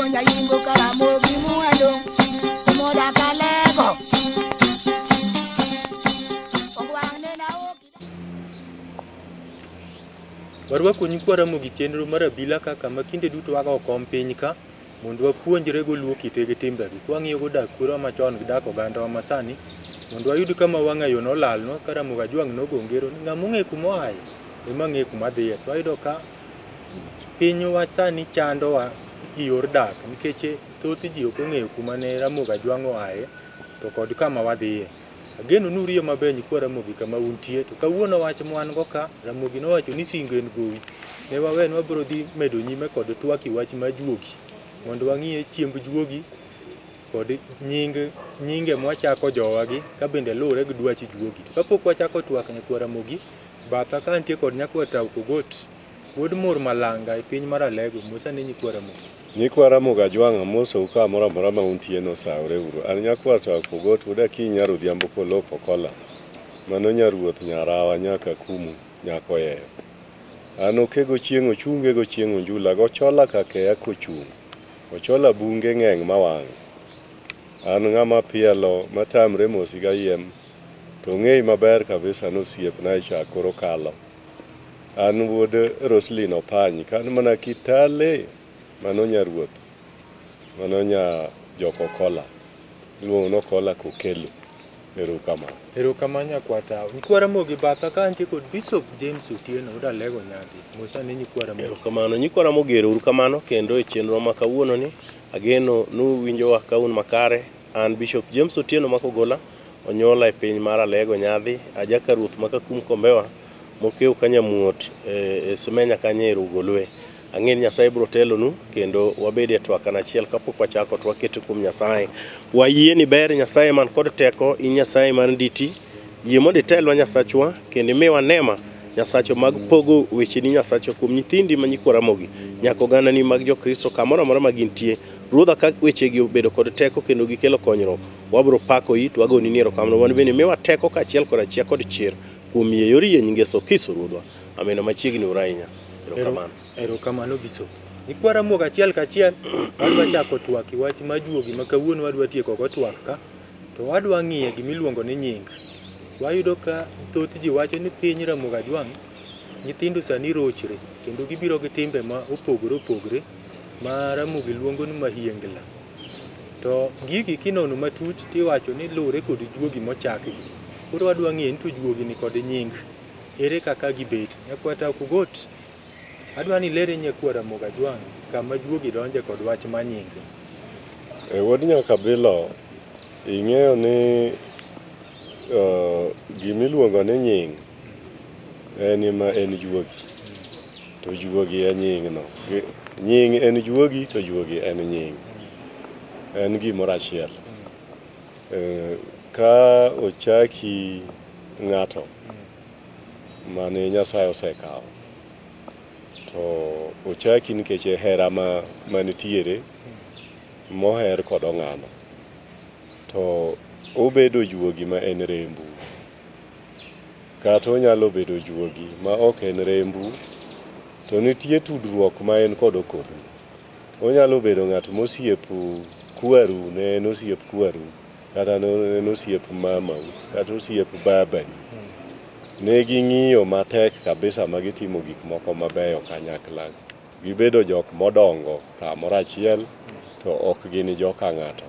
Apuonja yimbo Karamogi muendo moda kalego. Warwako nyikwa Ramogi chenro mar Abila kaka makinde duto wago kom piny ka mondo wapuonjre go luo kitege timbegi. Kwang'iyo go dak kuro machon gi dak oganda wa masani mondo wayud kama wang'ayo nolal no ka Ramogi Ajwang' nogongero ni ng'ama ong'e kuma oaye ema ng'e kuma dhiye. To wayudo ka piny wa sani chando wa yor dak nikech thoth ji ok ong'eyo kuma ne Ramogi Ajwang' oaye to kod kama wadhiye. Ageno nuriyo maber nyikwa Ramogi kama untie to kawuono wach mwan go ka Ramogi nowacho ni singen gowi ne wawen wabiro dhi medo nyime kod twaki wach ma juogi mondo wang'iye chiemb juogi kod nyinge mwachako jowagi ka bende lure gi dwach juogi. Kapok wachako twak nyikwa Ramogi batha ka nitie kod nyakwa Tau Kogot wuod mor malanga e piny mar Alego Musa ne nyikwa Ramogi. Nyikwa Ramogi Ajwang' amoso ka moro amora ma untie no saure uru. An nyakwa Tau Kogot wuod Akinya Rodhiambo Kolopo Kola mano nyaruoth Nyarawa nyaka Kumu nyako yeyo. An okego chieng' ochunge go chieng' onjula go chola kake akochung'. Ochola bunge ng'eng mawang'. An ng'ama pielo matamre mosi ga yiem to ng'ei maber kabisa nosiepna chakoro kalo. An wuod Roslyn Opanyi kan mana Kitale mano nyaruoth mano nya Joko Kola luongo no Kola Kokelo. Erokamano nyakwa Tau. Nyikwa Ramogi batha ka nitie kod Bishop James Otieno wuod Alego Nyadhi Musa ne nyikwa Ramogi. Erokamano nyikwa Ramogi uru kamano kendo e chenro ma kawuono ni ageno nuwinjowa ka un makare. An Bishop James Otieno makogola onyola e piny mar Alego Nyadhi ajaka ruoth maka kum kombewa mokeu kanyamuot e Semenya kanye Rugolwe. Ang'en Nyasaye biro telonu kendo wabede e twak achiel kapok wachako to waketo kuom Nyasaye. Wayie ni ber Nyasaye man kod teko in Nyasaye man diti. Yie mondo itelwa Nyasachwa kendo miwa nema Nyasachwa mag pogo weche ni Nyasachwa kuom nyithindi ma nyikwa Ramogi nyaka oganda ni mag Jokristo kamoro amora ma gintie. Ruodha ka wechegi obedo kod teko kendo gikelo konyruok wabiro pako it wagoni ni erokamano wan bende miwa teko kaachiel kod achiel kod chir kuom yori ye nyinge Yesu Kristo Ruodhwa. Amina machiegni urainya. Erokamano. Erokamano Bishop. Nyikwa Ramogi achiel kachiel wadwa chako twaki wach ma juogi ma kawuono wadwa tieko go twak ka to wadwa ng'iye gimiluongo ni nying. Wayudo ka thoth ji wacho ni piny Ramogi Ajwang' nyithindo sani rochre kendo gibiro gi timbe ma opogore ma Ramogi luongo ni mahiengla. To gigi kinono matut tiwacho ni lure kod juogi mochakgi. Koro wadwa ng'iye ni to juogi ni kod nying. Ere kaka gibet. Nyakwa Tau Kogot adwa ni lere nyakwa Ramogi Ajwang' kama juogi donje kod wach ma nyinge. Wuod nyaka Bilo ing'eyo ni gimiluongo ni nying en ma en juogi to juogi en nying no. Nying en juogi to juogi en nying. En gimoro achiel. Ka ochaki ng'ato mane Nyasaye osekawo to ochaki nikech hera manitiere moher kod ong'ano to obedo juogi ma en rembu kata onyalo bedo juogi ma ok en rembu to nitie tudruok ma en kod okodu. Onyalo bedo ng'at mosiepu kwaru ne en osiep kwaru kata en osiep mamau kata osiep babani. Ne ging'iyo matek kabisa ma gitimo gik moko mabeyo kanyakla. Gibedo jok modongo kamoro achiel to ok gin joka ng'ato,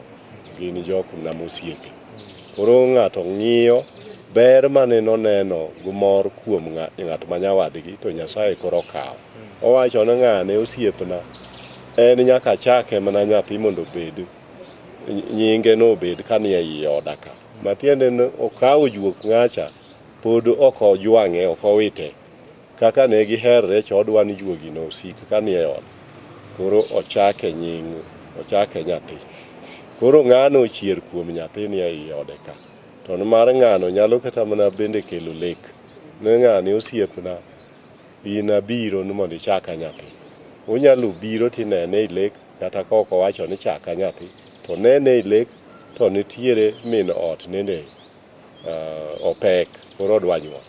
gin jok namosiepe. Koro ng'ato ng'iyo ber mane noneno gumor kuom ng'at ma nyawadgi to Nyasaye koro kawo. Owacho ni ng'ane osiepna en nyaka chake mana nyathi mondo obed nyinge no obed kanie iye oda ka. Matiende ni okawo juok ng'acha pod ok ojwang'e ok owite kaka ne giherre chodwa ni juogi no osik kanie ot. Koro ochake nying, ochake nyathi. Koro ng'ano ochier kuom nyathi ni ei ode ka. To mar ng'ano nyalo kata mana bende kelo lek. Ne ng'ane osiepna in abiro ni mondo ichaka nyathi. Onyalo biro tinene i lek kata ka ok owacho ni chaka nyathi to nene i lek to nitiere min ot nende opek koro odwa nyuol.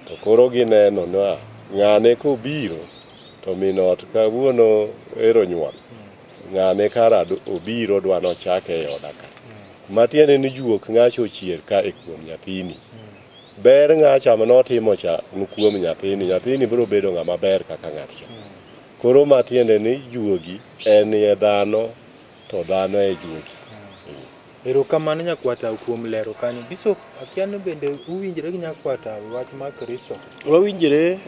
To koro gineno na ng'ane kobiro to min ot kawuono ero nyuol ng'ane kara obiro dwa nochake e oda ka. Matiende ni juok ng'acho chier ka e kuom nyathini. Ber ng'acha manotimo cha kuom nyathini biro bedo ng'ama ber kaka ng'atcha. Koro matiende ni juogi en ye dhano to dhano e juogi. Erokamano nyakwata kuom lero kanyo. Bishop, akia ni bende uwinjore gi nyakwata wach mar Kristo? Wawinjore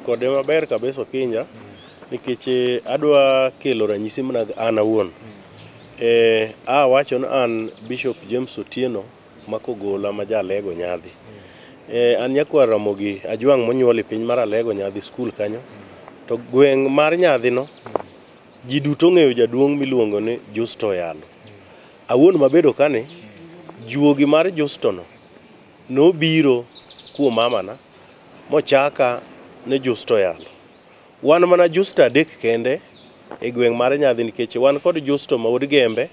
kode maber kabisa Kinja, nikech adwa kelo ranyisi mana an awuon. Awacho ni an Bishop James Otieno makogola ma jalego Nyadhi. An nyakwar Ramogi Ajwang' monyuol e piny mar Alego Nyadhi skul kanyo. To gweng' mar Nyadhi no, ji duto ng'eyo jaduong' miluongo ni Justo Yalo. Awuon mabedo kane, juogi mar Justo no biro kuom mamana mochaka ne Justo Yalo. Wan mana Justo adek kende e gweng' mar Nyadhi nikech wan kod Justo ma wuod Gembe,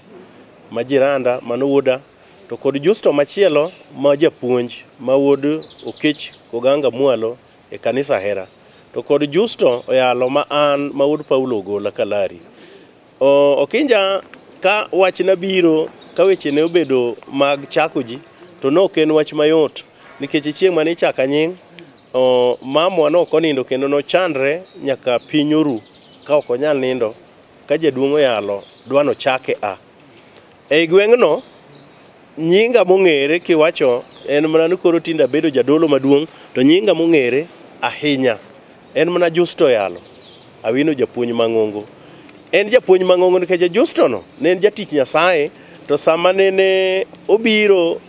ma jiranda, mano wuoda, to kod Justo machielo ma japuonj ma wuod Okech Koganga Mwalo e kanisa Hera. To kod Justo Oyalo ma an ma wuod Paulo Ogola Kalari. Okinja ka wach na biro, ka weche ne obedo mag chako ji, to nok en wach mayot nikech chieng' mane ichaka nying, mamwa no okonindo kendo no chandre nyaka piny oru ka ok onyal nindo ka jaduong' Oyalo dwano chake ei gweng'no. Nyinga mong'ere kiwacho en mana ni koro tinda bedo jadolo maduong', to nyinga mong'ere ahinya en mana Justo Yalo, Awino japuonj mang'ongo. En japuonj mang'ongo nikech Justo no ne en jatich Nyasaye, to sama ne obiro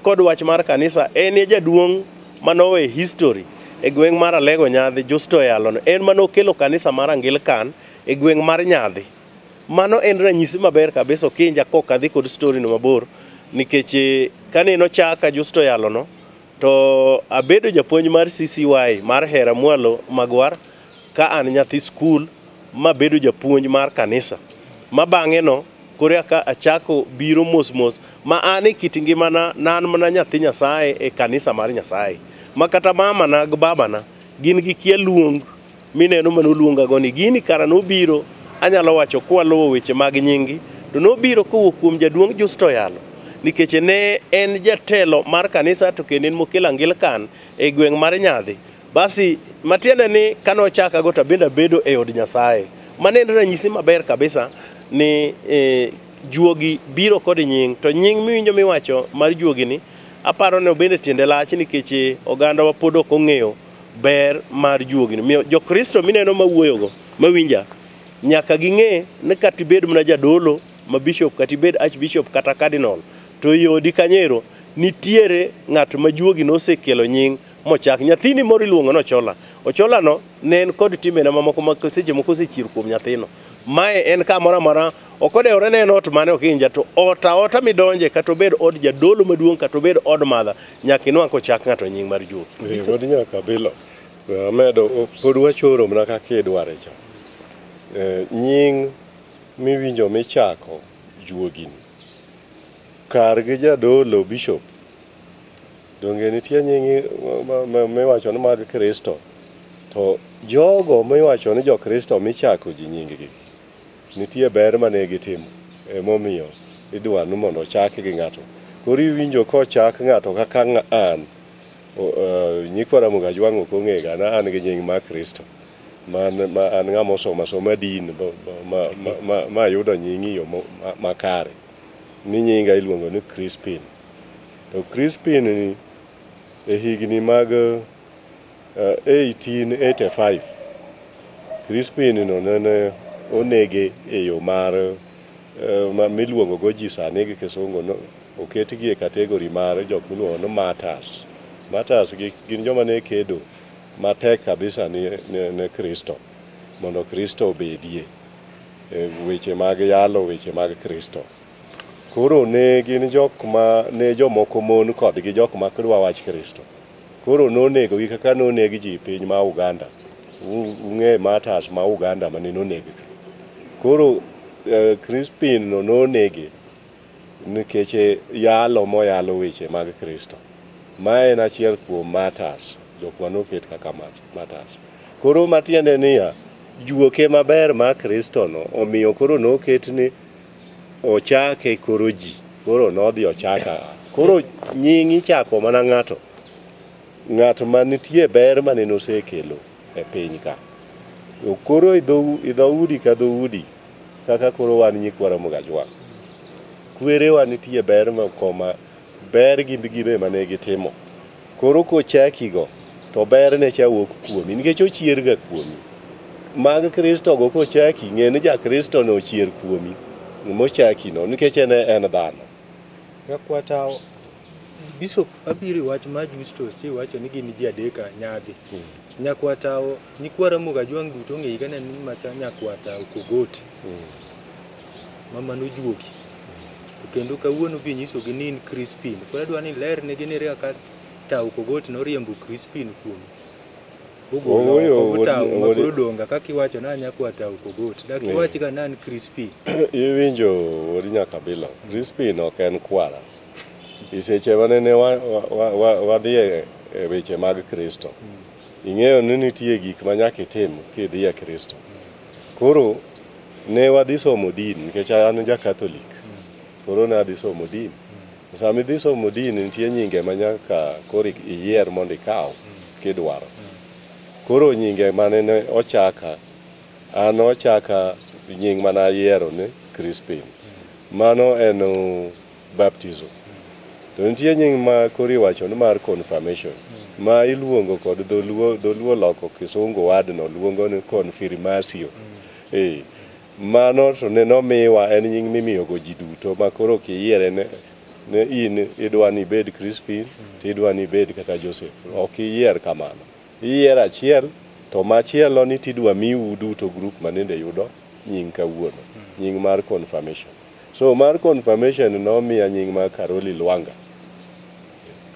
kod wach mar kanisa, en e jaduong' manowe history e gweng' mar Alego Nyadhi. Justo Yalo no en manokelo kanisa mar Anglican e gweng' mar Nyadhi. Mano en ranyisi maber kabisa Kinja kokadhi kod story no mabor, nikech kane nochaka Justo Yalo no, to abedo japuonj mar CCY mar Hera Mwalo Magwar ka an nyathi skul, ma bedo japuonj mar kanisa. Ma bang'e no koro ka achako biro mos ma an e kit ngimana nan mana nyathi Nyasaye e kanisa mar Nyasaye. Ma kata mama na gi baba na gin gi kia luong mineno manoluonga go ni gini kara nobiro, anyalo wacho kwaluwo weche mag nyingi, to nobiro kowuok kuom jaduong' Justo Yalo nikech ne en jatelo mar kanisa to kendo en mokelo Anglican e gweng' mar Nyadhi. Basi matiende ni kano chaka go tabenda bedo e od Nyasaye. Mane en ranyisi maber kabisa ni juogi biro kod nying, to nying miwinjo miwacho mar juogi ni aparo ne obende tiende lach nikech oganda wa pod ok ong'eyo ber mar juogi ni. Miyo jokristo mineno mawuoyogo mawinja nyaka ging'e ni katibed mana jadolo ma bishop, katibed archbishop kata cardinal, to yodi kanyero nitiere ng'at ma juogi nosekelo nying mochak. Nyathini moro iluongo no Ochola no ne en kod timbe na mamoko ma seche moko osechier kuom nyathino. Mae en kamoro amora ok odewore ne en ot mane Okinja, to ota midonje kata obed od jadolo maduong' kata obed od madha, nyaka inwang' kochak ng'ato nying mar juogi. Pod nyaka Abila amedo pod wachoro mana kaka idware cha. Nying miwinjo michako juogi ni kar gi jadolo bishop, donge nitie nying miwacho ni mag Kristo, to jogo miwacho ni jokristo michako ji nying gi nitie ber mane gitimo, emomiyo idwa ni mondo ochak gi ng'ato. Koro iwinjo kochak ng'ato kaka an nyikwa Ramogi Ajwang' ok ong'ega na an gi nying mar Kristo, ma an ng'ama osoma din ma yudo nying yo makare, ni nyinga iluongo ni Crispin. To Crispin ni e higni mag 1885 Crispin no nene onege e yo mar miluongo go ji sani gi Kisungu no oketgi e kategori mar jok miluongo ni martyrs. Martyrs gin joma ne kedo matek kabisa ne Kristo, mondo Kristo obedie, weche mag yalo weche mag Kristo. Koro ne gin jok ma ne jomoko mon kodgi jok ma kdwa wach Kristo. Koro nonego gi kaka nonegi ji piny ma Uganda. Ung'e martyrs ma Uganda mane nonegi. Koro Crispin no nonegi nikech yalo moyalo weche mag Kristo. Ma en achiel kuom martyrs, jok manoket kaka martyrs. Koro matiende niya, juoke maber ma Kristo no omiyo koro noket ni ochake koro ji koro nodhi ochaka koro nying ichako mana ng'ato manitie ber mane nosekelo e piny ka koro idhoudi ka dhoudi kaka koro wan nyikwara Mugajwang kwerewa nitie ber makoma ber gimbe mane gitimo koro kochakigo to ber ne chawuok kuomi nikech ochier ga kuomi mag Kristo go kochaki ng'e ni ja Kristo no ochier kuomi mochaki no nikech en dhano Yakwata Bishop abiro wach ma Justus wacho ni gin ji adeka nyadhi nyakwata nyikwara Mugajwang duto ng'e gane ni macha nyakwata Kogot mama no juogi kendo kawuono bi nyiso gi ni Crispin koro adwa ni ler ne gin aka tau Kogot no riembo Crispin kuomi Makoro donga kaki wacho na nyakwata Kogot daki wachi ga nan Crispin iwinjo wodi nyaka Abila Crispin ok en kwara iseche manene wadhi e weche mag Kristo ing'eyo ni nitie gik ma nyaka itim kidhi e Kristo koro ne wadhi somo din nikech an ja Catholic koro ne adhi somo din sama idhi somo din nitie nyinge ma nyaka koro iyier mondo ikaw kidwaro koro nyinge mane ne ochaka an ochaka nying mana yiero ni Crispin mano en baptism to nitie nying ma koro iwacho ni mar confirmation ma iluongo kod dholuo loko kisungu wadno luongo ni confirmatio mano to ne nomiwa en nying mimiyo go ji duto ma koro kiyiere ne in idwa ni ibed Crispin to idwa ni ibed kata Joseph ok iyier kamano iyier achiel to machielo ni tidwa miu duto group manende yudo nying kawuono nying mar confirmation so mar confirmation nomiya nying mar Karoli Lwanga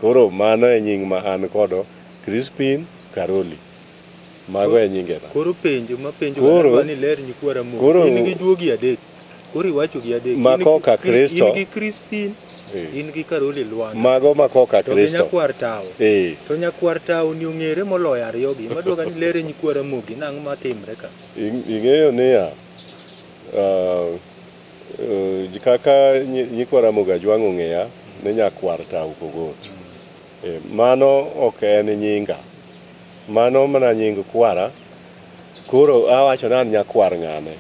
koro mano e nying ma an kodo Crispin Karoli mago e nyinge na koro penjo koro ni ler nyikwara Mugajwang in gi juogi adek koro iwacho gi adek makoka Kristo in gi Crispin in gi Karoli Lwanga mago makoka Kristo to nyakwar tao ni ong'ere moloyo ariyo gi maduoga ni ler nyikwara Mugi nang matimre ka ing'eyo niya kaka nyikwara Mugajwang ong'eya ne nyakwar tao Kogot mano ok en nyinga mano mana nying kwara koro awacho nan nyakwar ng'ane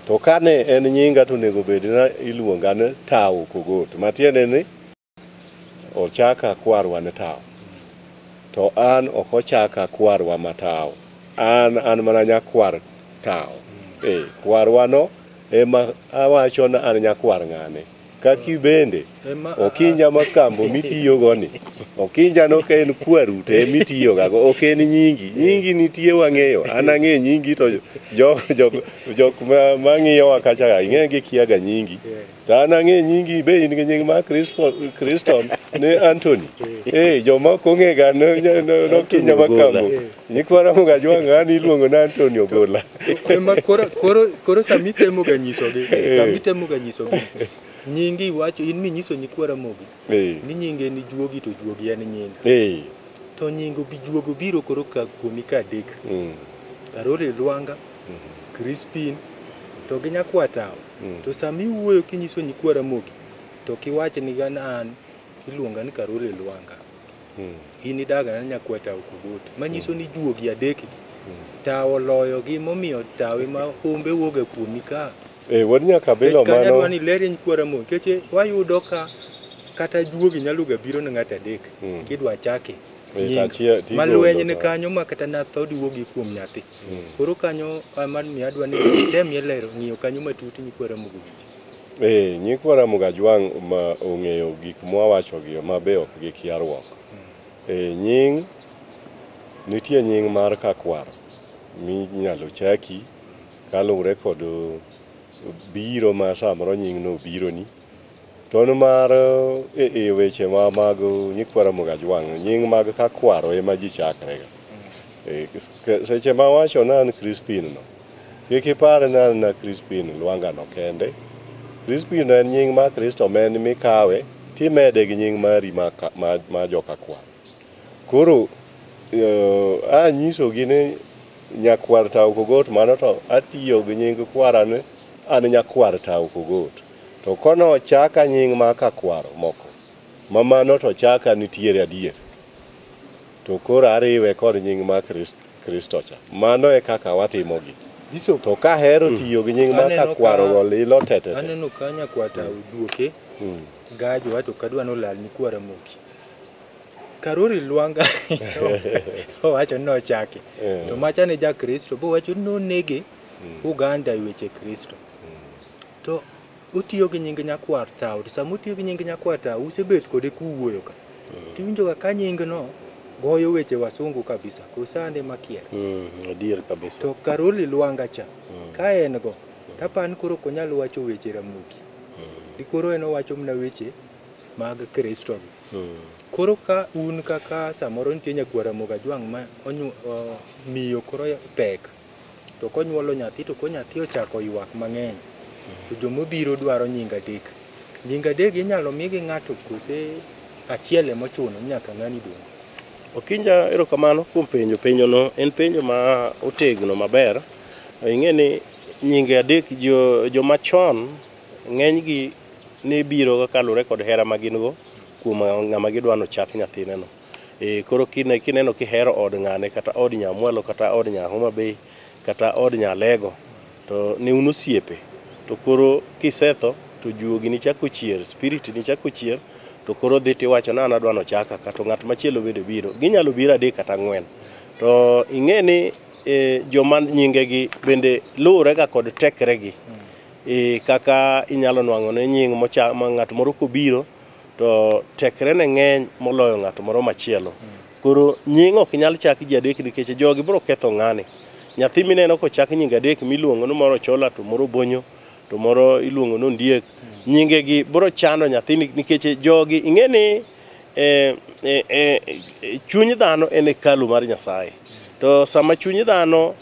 to kane en nyinga to nego bed na iluonga ni tao Kogot matiende ni ochaka kwarwa ni tao to an ok ochaka kwarwa matao an mana nyakwar tao kwarwa no ema awacho na an nyakwar ng'ane kaki bende okinja makambo mitiyo goni okinja no ka en kwaru te mitiyo gago ok en nyingi nitie wang'eyo an ang'e nyingi to jok mang'iyo wakacha ing'e gi kiaga nyingi to an ang'e nyingi be in gi nying ma Kriston ne Anthony joma kong'e ga no kinja makambo nyikwara Mugajwang an iluongo na Anthony Ogola koro samitemo ga nyisogi nyingi wacho in minyiso nyikwara Mugi ni nyinge ni juogi to juogi en nyinga to nyingo bi juogo biro koro ka kuomi ka adek Karoli Lwanga Crispin to gi nyakwa tao to sami wuoyo kinyiso nyikwara Mugi to kiwach ni gan an iluonga ni Karoli Lwanga in idaga na nyakwa tao Kogot manyiso ni juogi adek tao loyo gi momiyo tawe ma hombe wuoga kuomi ka wodi nyaka Abila mano kanyadwa ni ler nyikwara Mugi keche wayudo ka kata juogi nyalo ga biro na ng'ata adek kidwa chake malwenye ne kanyo ma kata na thodi wuogi kuom nyathi koro kanyo man mi adwa ni tem yelero ng'iyo kanyo matut nyikwara Mugi nyikwara Mugajwang ma ong'eyo gik mwawacho gi mabe ok gi kiarwok nying nitie nying mar kakwar minyalo chaki kaluwre kod biro ma samoro nying no biro ni ton mar weche mag nyikwara Mugajwang nying mag kakwaro ema ji chakre ga seche ma wacho nan Crispin no kipare na Crispin Lwanga no kende Crispin en nying ma Kristo men mikawe timede gi nying mari ma joka kwar koro anyiso gi ne nyakwar tao kogot mano to atiyo gi nying kwarane an nyakwar tao kogot. To kono chaka nying ma kakwaro moko. Mamano to chaka nitiere adier. To koro ariwe kod nying ma Kristo cha. Mano e kaka watimogi. To ka hero tiyo gi nying ma kakwaro go lilo tete. Aneno ka nyakwar tao duoke. Gajo wato kadwa no lal ni kwara moki. Karori luanga wacho no chake. To macha ne ja Kristo bo wacho no nege Uganda weche Kristo. To utiyo gi nying nyakwar tao. To sama utiyo gi nying nyakwar tao usebet kode kuwuoyo ka. Tiwinjo ka nying no goyo weche wasungu kabisa. Kusande makier. Adier kabisa. To Karoli luanga cha. Ka en go tapan koro konyalo wacho weche ramuki. Dikoro eno wacho mna weche mag Kristo. Koro ka un kaka samoro nitie nyakwara moga jwang' ma miyo koro pek. To konyuolo nyathi to ko nyathi ochako ywak mang'eny. To jomobiro dwaro nying adek. Nying adek inyalo migi ng'ato kose achiel emochuno nyaka ng'ani duong'. Okinja erokamano kuom penjo no en penjo ma otegno maber. Ing'eni nyinge adek joma chon ng'eny gi ne biro kalure kod hera ma gin go kuom ng'ama gidwano chak nyathine no. Koro kineno kihero od ng'ane kata od Nyamwalo kata od Homa Bay kata od Nyalego to ne un osiepe. To koro kisetho to juogi ni chako chier, spirit ni chako chier to koro dhi tiwacho na adwano chaka kata ng'at machielo biro. Ginyalo biro adek kata ang'wen. To ing'eni joma nyingegi bende luwore ga kod tekregi. Kaka inyalo nwang'o ne nying ma ng'at moro kobiro to tekre ne ng'eny moloyo ng'at moro machielo. Koro nying ok nyal chaki ji adek nikech jogi biro ketho ng'ani. Nyathi mineno ko chak nying adek miluongo no moro chola to moro bonyo to moro iluongo no ndiek. Nyingegi biro chando nyathi nikech jogi ing'eni chuny dhano en hekalu mar Nyasaye. To sama chuny dhano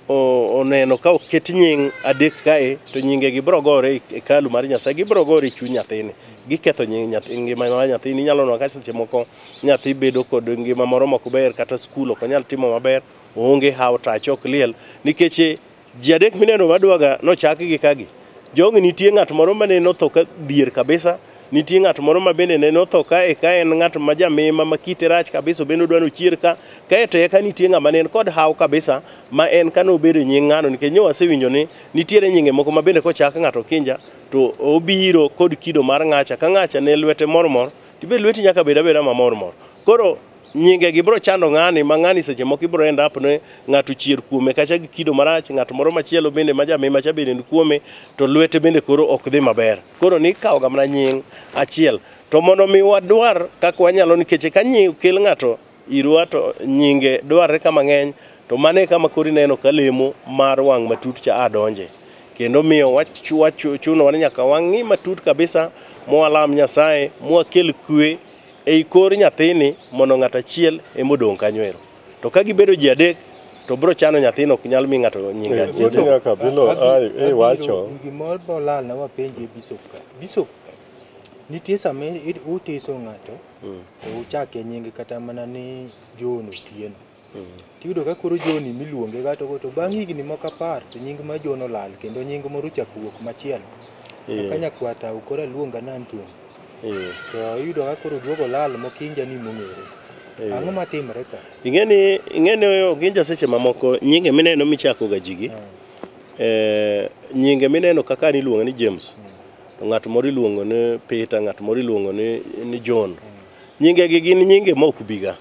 oneno ka oket nying adek kae to nyingegi biro gore e hekalu mar Nyasaye, gibiro gore chuny nyathini. Giketho nying nyathi, ngima mar nyathini. Inyalo neno ka seche moko nyathi bedo kod ngima moro mok ber kata skul ok onyal timo maber, oonge hawo tach ok liel nikech ji adek mineno madwaga nochaki gi kagi. Jogi nitie ng'at moro mane notho ka dhier kabisa, nitie ng'at moro ma bende ne notho ka en ng'at ma jamima ma kite rach kabisa bende odwano chier ka to eka nitie ng'ama ne en kod hawo kabisa ma en kano obedo nying ng'ano nikech nyo wasewinjo ni nitiere nyinge moko ma bende kochak ng'ato kinja to obiro kod kido mar ng'acha ka ng'acha ne lwete mormor tibe lweti nyaka beda ma mormor. Koro nyinge gi biro chando ng'ani ma ng'ani seche moko ibiro end up ne ng'ato chier kuome kacha gi kido marach, ng'at moro machielo bende ma jamima cha bende kuome to lwete bende koro ok dhi maber. Koro ni kawo ga mana nying achiel to mondo mi wadwar kaka wanyalo nikech ka nying kel ng'ato irwa to nyinge dwarre kama ng'eny to mane kama kori neno ka lemo mar wang' matut cha adonje kendo miyo wachuno ni nyaka wang'i matut kabisa mwalam Nyasaye mwakel kwe ei kor nyathini mondo ng'at achiel emodong' kanywero. To ka gibedo ji adek to biro chano nyathino ok nyal mi ng'ato nyinge achiel. Wacho gimoro bolal na wapenje Bishop nitie sama utiso ng'ato to uchake nyinge kata mana ni John Otieno. Tiyudo ka koro John miluonge ga to bang' higni moko 10 to nying ma John olal kendo nying moro chako wuok machielo. Ka nyakwar tao koro luonga Nantung. To yudo ka koro duogo lal mokinja ni mong'ere. Ang'o matimre ka? Ing'eni Oginja seche mamoko nyinge mineno michako ga jigi. Nyinge mineno kaka ni iluongo ni James. To ng'at moro iluongo ni Peter, ng'at moro iluongo ni John. Nyinge gi gin nyinge ma ok biga.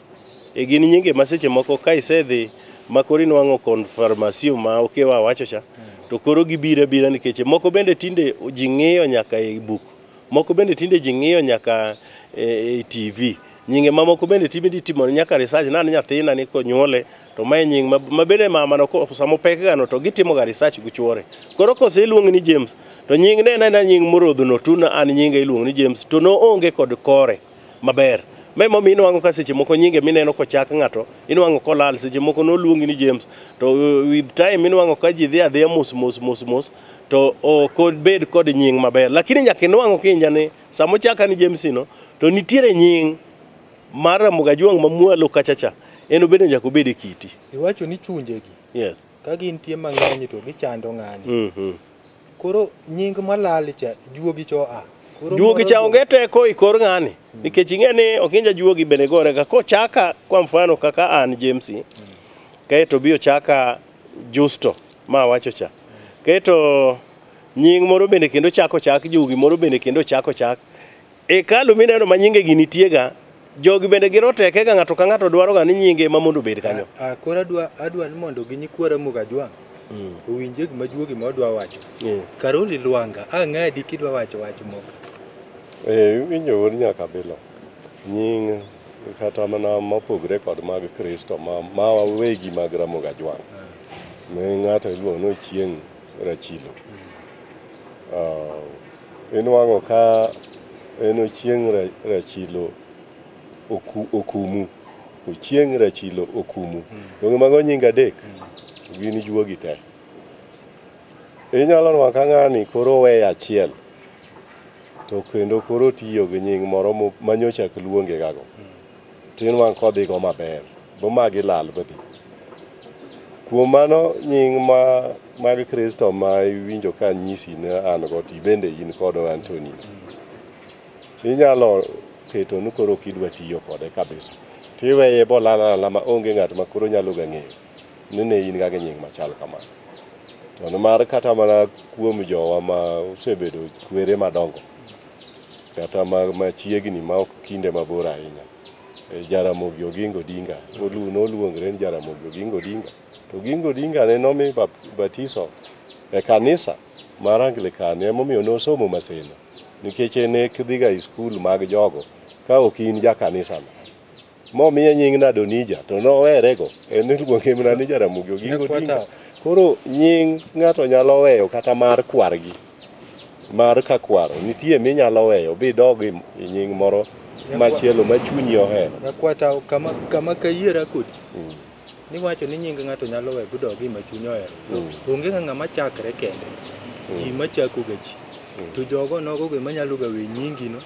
Gin nyinge ma seche moko ka isedhi ma koro inwang'o konfirmasio ma okewa wacho cha to koro gibira nikech moko bende tinde ji ng'iyo nyaka e book. Moko bende tinde ji ng'iyo nyaka e TV. Nyinge mamoko bende timo nyaka research nan nyathina ni konyuole to mae nying ma bende mama no samo pek gano to gitimo ga research guchuore. Koro kose iluongo ni James to nying ne na nying morodho no tuna an nyinge iluongo ni James to no onge kod kore maber. Memo mi inwang'o ka seche moko nyinge mineno kochak ng'ato inwang'o kolal seche moko no luongi ni James to with time inwang'o ka ji dhi adhiya mos to kod bed kod nying maber. Lakini nyaka inwang'o kinja ni samo chaka ni James no to nitiere nying mar Ramogi Ajwang' mamwalo kachacha en obede nyaka obede kiti. Iwacho ni chunje gi. Yes. ka gintie mang'eny to gichando ng'ani. Koro nying malal cha juogi cho a. Juogi cha onge teko ikor ng'ani. Nikech ing'e ni okinja juogi bende gore ka kochaka kwa mfano kaka an James. Kaeto bio chaka Justo ma wacho cha. Kaeto nying moro bende kendo chako chak juogi moro bende kendo chako chak. E kalu mineno ma nyinge gi nitiega jogi bende giro teke ga ng'ato ka ng'ato dwaro ga ni nyinge ma mondo bed kanyo. Koro adwa ni mondo ginyikwara Mugajwang. Owinje gima juogi ma odwa wacho. Karoli Lwanga ang'adi kidwa wacho moko. Winjo wor nyaka bilo. Nying kata mana mopogre kod mag Kristo ma wawegi mag Mugajwang. Ne ng'ato iluongo no Chieng' Rachilo. Enwang'o ka eno Chieng' Rachilo okumu. Chieng' Rachilo okumu. Donge mago nying adek. Gin juogi te. Inyalo nwa ka ng'ani koro weya achiel. To kendo koro tiyo gi nying moro manyocha luonge gago. Tinwang' kodhi go maber. Bo magi lal bodhi. Kuom mano nying mag Kristo ma iwinjo ka nyisi ne an go ti bende in kod Antoni. Inyalo keto ni koro kidwa tiyo kode kabisa. Tiweye bo lala ma onge ng'at ma koro nyalo ga ng'eyo. Nene in ga nying machal kama. To mar kata mana kuom jowa ma osebedo kwere madongo. Kata ma chiegni ma ok kinde mabor ahinya. Jaramogi Oginga Odinga. Noluongre ni Jaramogi Oginga Odinga. To Oginga Odinga ne nomi batiso e kanisa mar Anglican emomiyo nosomo maseno. Nikech ne kidhiga e skul mag jogo ka ok in ja kanisa no. Momiye nying na Donija to nowerego. En iluonge mana ni Jaramogi Oginga Odinga. Koro nying ng'ato nyalo weyo kata mar kwargi. Mar ka kwaro nitie minyalo weyo bidogi nying moro machielo ma chunyi ohero. Nakwata kama kayiera kodi. Niwacho ni nying ng'ato nyalo weyo bidogi ma chunyi ohero. Onge ng'ama chakre kende. Ji machako ga ji. To jogo nogo ge manyalo ga we nyingi no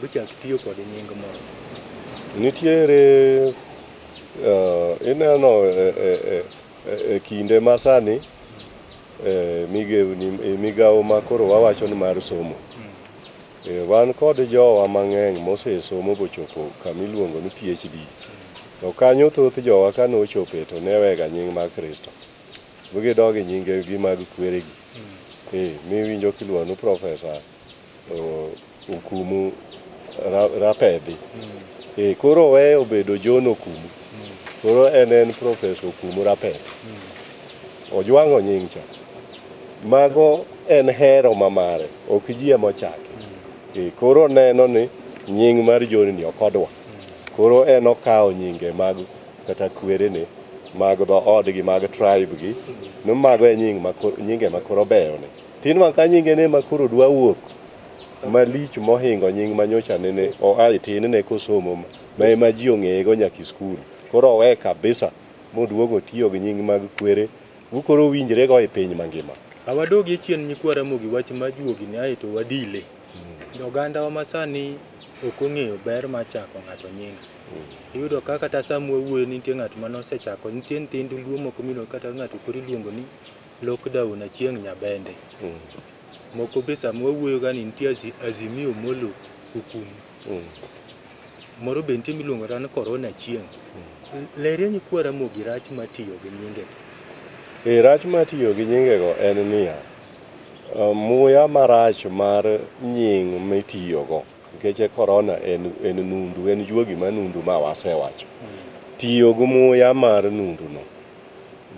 bichak tiyo kod nying moro. Nitiere ineno kinde masani migawo ma koro wawacho ni mar somo. Wan kod jowa mang'eny mosesomo bochopo kamiluongo ni PhD. To kanyo thoth jowa ka nochope to ne wega nying mag Kristo. Bugidogi nyinge gi mag kweregi. Miwinjo kiluongo ni Profesa Okumu Rapedhi. Koro we obedo John Okumu. Koro en Profesa Okumu Rapedhi. Ojwang'o nying cha. Mago en hero mamare. Ok ji emochake. Koro neno ni nying mar John ni okodwa. Koro en okawo nyinge mag kata kwerene mag dho odgi mag tribe gi. Mago e nyinge makoro beyo ne. Tinwa ka nyinge ne makoro dwa wuok malich mohingo nying manyocha nene oai tin ne kosomo ma ji ong'eyego nyaka skul. Koro we kabisa moduogo tiyo gi nying mag kwere. Ukoro winjre go e piny mangima. Awadogi chien nyikwara Mugi wach ma juogi ni aito wadile. Oganda wa masani ok ong'eyo ber ma chako ng'ato nying. Iyudo ka kata sama wawuoyo nitie ng'at ma nosechako nitie nyithindo luo moko mino kata ng'ato koro iluongo ni lockdown achieng' nyabende. Moko be sama wawuoyo ga nitie Azimio Molo Okumu. Moro be nitie miluongo ni Corona achieng'. Lere nyikwara Mugi rach matiyo gi nyinge. Rach matiyo gi nyingego en niya, muya marach mar nying mitiyogo. Nikech korona en nundu, en juogi manundu ma wasewacho. Tiyo gi muya mar nundu no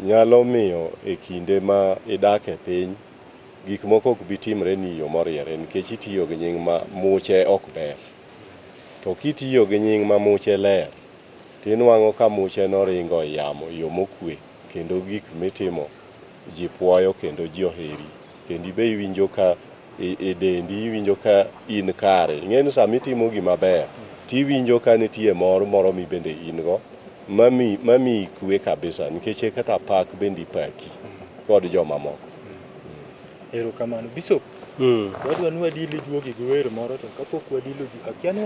nyalo miyo e kinde ma idake piny gik moko ok bitimre ni yo moriere nikech itiyo gi nying ma muche ok ber. To kitiyo gi nying ma muche ler, tinwang'o ka muche noringo yamo yo mokwe kendo gik mitimo ji puoyo kendo ji oheri. Kendo ibe iwinjo ka dendi iwinjo ka in kare. Ing'eni sama itimo gima ber, tiwinjo ka nitie moro mi bende in go mami kwe kabisa nikech kata pak bende ipaki kod joma moko. Erokamano. Bishop, wadwa ni wadili juogi gi wer moro to kapok wadilo akia ni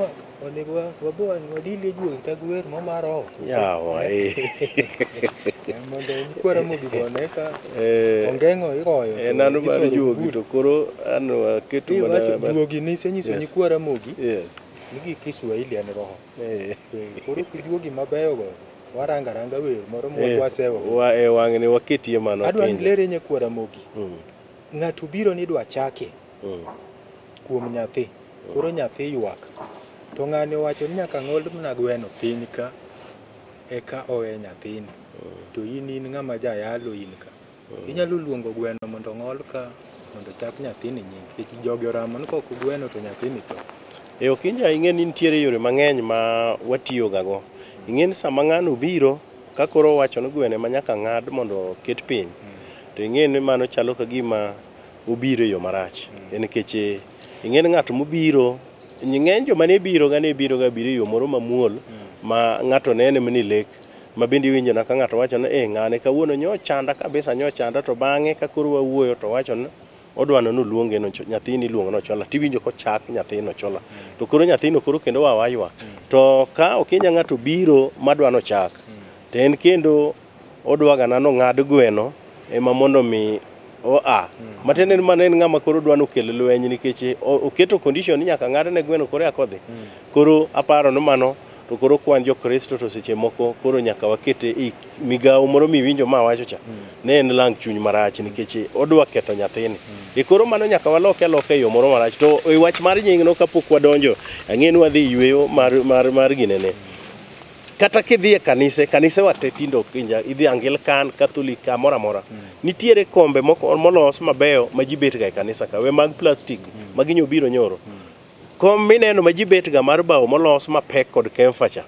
onego wadili juogi ta gi wer mar roho yawa mondo nikwara mogi gone ka ongeng'o iroyo nano mar juogi to koro an waketo mana juogi nisenyiso nikwara mogi nigi Kiswahili an roho koro juogi mabeyo go warangaranga wer moro mwasewo wang'ni waketie mano adwa ni lere nyakwara mogi ng'ato biro ni dwa chake kuom nyathi koro nyathi ywak to ng'ani owacho ni nyaka ng'ol mna gweno piny ka eka owe nyathini to in ng'ama jayalo in ka inyalo luongo gweno mondo ng'ol ka mondo chak nyathini nying nikech jogi oramo ni kok gweno to nyathini to okinja ing'e ni nitiere yore mang'eny ma watiyo gago. Ing'e ni sama ng'ano biro ka koro wacho ni gweno ma nyaka ng'ad mondo ket piny to ing'e ni mano chalo ka gima obiro yo marach nikech ing'e ni ng'ato mobiro ng'eny joma ne biro ga biro yo moro mamuol ma ng'ato nene mni lek ma bende winjo na ka ng'ato wacho ni ng'ane kawuono nyochanda kabisa nyochanda to bang'e ka koro wawuoyo to wacho ni odwano noluonge no nyathini luongo no chola tiwinjo ko chak nyathino chola to koro nyathino koro kendo wawaywa to ka okinya ng'ato biro madwano chak to en kendo odwaga nano ng'ad gweno ema mondo mi matene manen ng'ama koro dwano kelo lweny nikech oketo condition ni nyaka ng'ad ne gweno koro akodhi koro aparo no mano to koro kwan jokristo to seche moko koro nyaka wakete i migawo moro miwinjo ma wacho cha ne en lang chuny marach nikech odwa ketho nyathini koro mano nyaka waloke yo moro marach to e wach mar nyingno kapok wadonjo ang'eni wadhi yweyo mar ginene kata kidhi e kanise wate tindo kinja idhi Anglican Catholic amora nitiere kombe molos mabeyo ma ji bet ga e kanisa ka we mag plastic maginyo biro nyoro kom mineno ma ji bet ga mar bao molos mapek kod kemfacha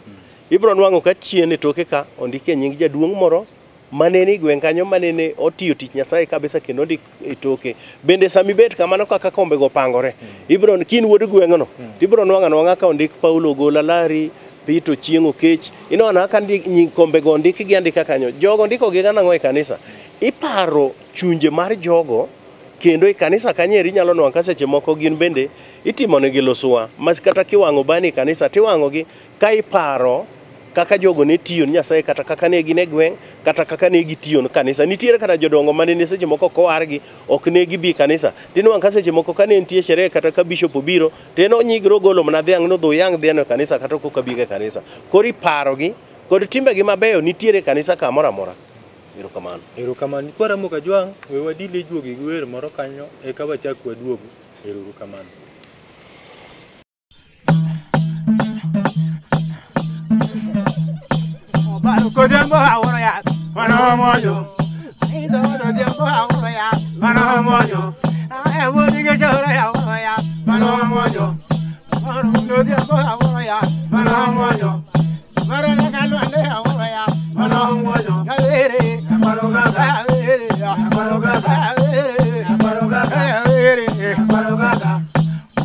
ibro nwang'o ka chien e toke ka ondike nying jaduong' moro manene gweng' kanyo manene otiyo tich Nyasaye kabisa kendo ondik e toke bende sami bet kamano kaka kombe go pangore ibro kin wuod gweng'no ibro nwang'a ka ondik Paulo Gola Lari Pito Chieng'o Kech inona ka nying kombe go ondik gi andika kanyo jogo ndiko gi nang'o e kanisa iparo chunje mar jogo kendo e kanisa kanyeri nyalo nwang' ka seche moko gin bende itimo negi loswa mas kata kiwang'o bani kanisa tiwang'o gi ka iparo kaka jogo ne tiyo Nyasaye kata kaka ne gin e gweng' kata kaka ne gitiyo ne kanisa nitiere kata jodongo mane ne seche moko kowargi ok ne gibi kanisa tinwang' ka seche moko kane nitie sherehe kata ka bishop obiro teno nyigro golo mana dhiang' no dho yang dhiano e kanisa kata koka biga e kanisa koro iparo gi kod timbe gi mabeyo nitiere kanisa kamoro amora. Erokamano kwara moka jwang' we wadile juogi gi wer moro kanyo eka wachak waduogo. Erokamano. Baru ko dembo aworo ya mano mojo ido do dembo aworo ya mano mojo e wodi ge jora ya aworo ya mano mojo baru do dembo aworo ya mano mojo baru na kalu ande aworo ya mano mojo galere mano gaga galere mano gaga galere mano gaga galere mano gaga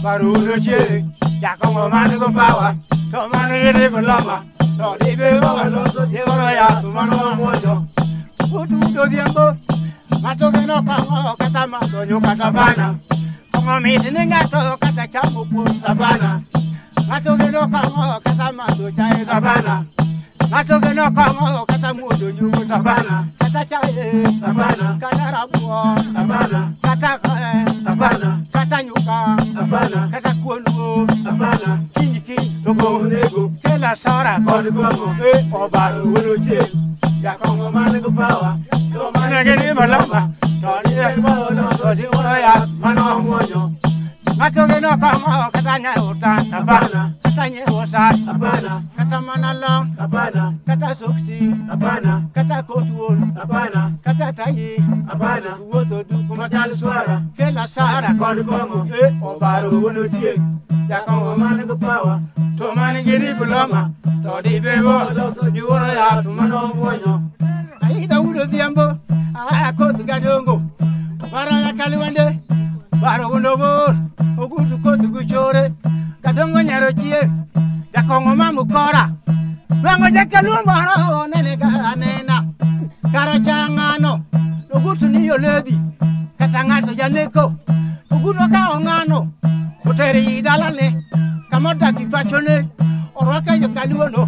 baru do chere ya como mano go pawa to mano de loma so di be wa lo so di ora ya tu mano mojo udu do diambo mato que no kamo kata ma do nyu kata bana como mi tinga to kata chamu pu sabana mato que no kamo kata ma do chai sabana mato que no kamo kata mu do nyu sabana kata chai sabana kata rabu sabana kata sabana kata nyuka sabana kata kuonu sabana kiniki dogo nego kela sara kodgo obaru wuruche ya kongo mane kupawa to mane geni malamba to ni bolo to di ya mano mojo mato geno kama katanya uta sabana katanya osa sabana kata manalo sabana kata soksi sabana kata kotwol sabana kata tayi sabana woto du kuma jal swara kela sara kodgo obaru wuruche ya kongo mane kupawa to mane geni bulama to di bebo so di ya tu mano mojo ai da udo diambo ko tugadongo bara ya kaliwande baro wonobo ogudu ko tuguchore kadongo nyaro chie ya kongo mamu kora wango jakalumbo ro nene ga nena karo changano ogudu ni yoledi kata ng'ato janeko ogudo ka ong'ano oteri dalane kama daki pachone orwake jo kaluono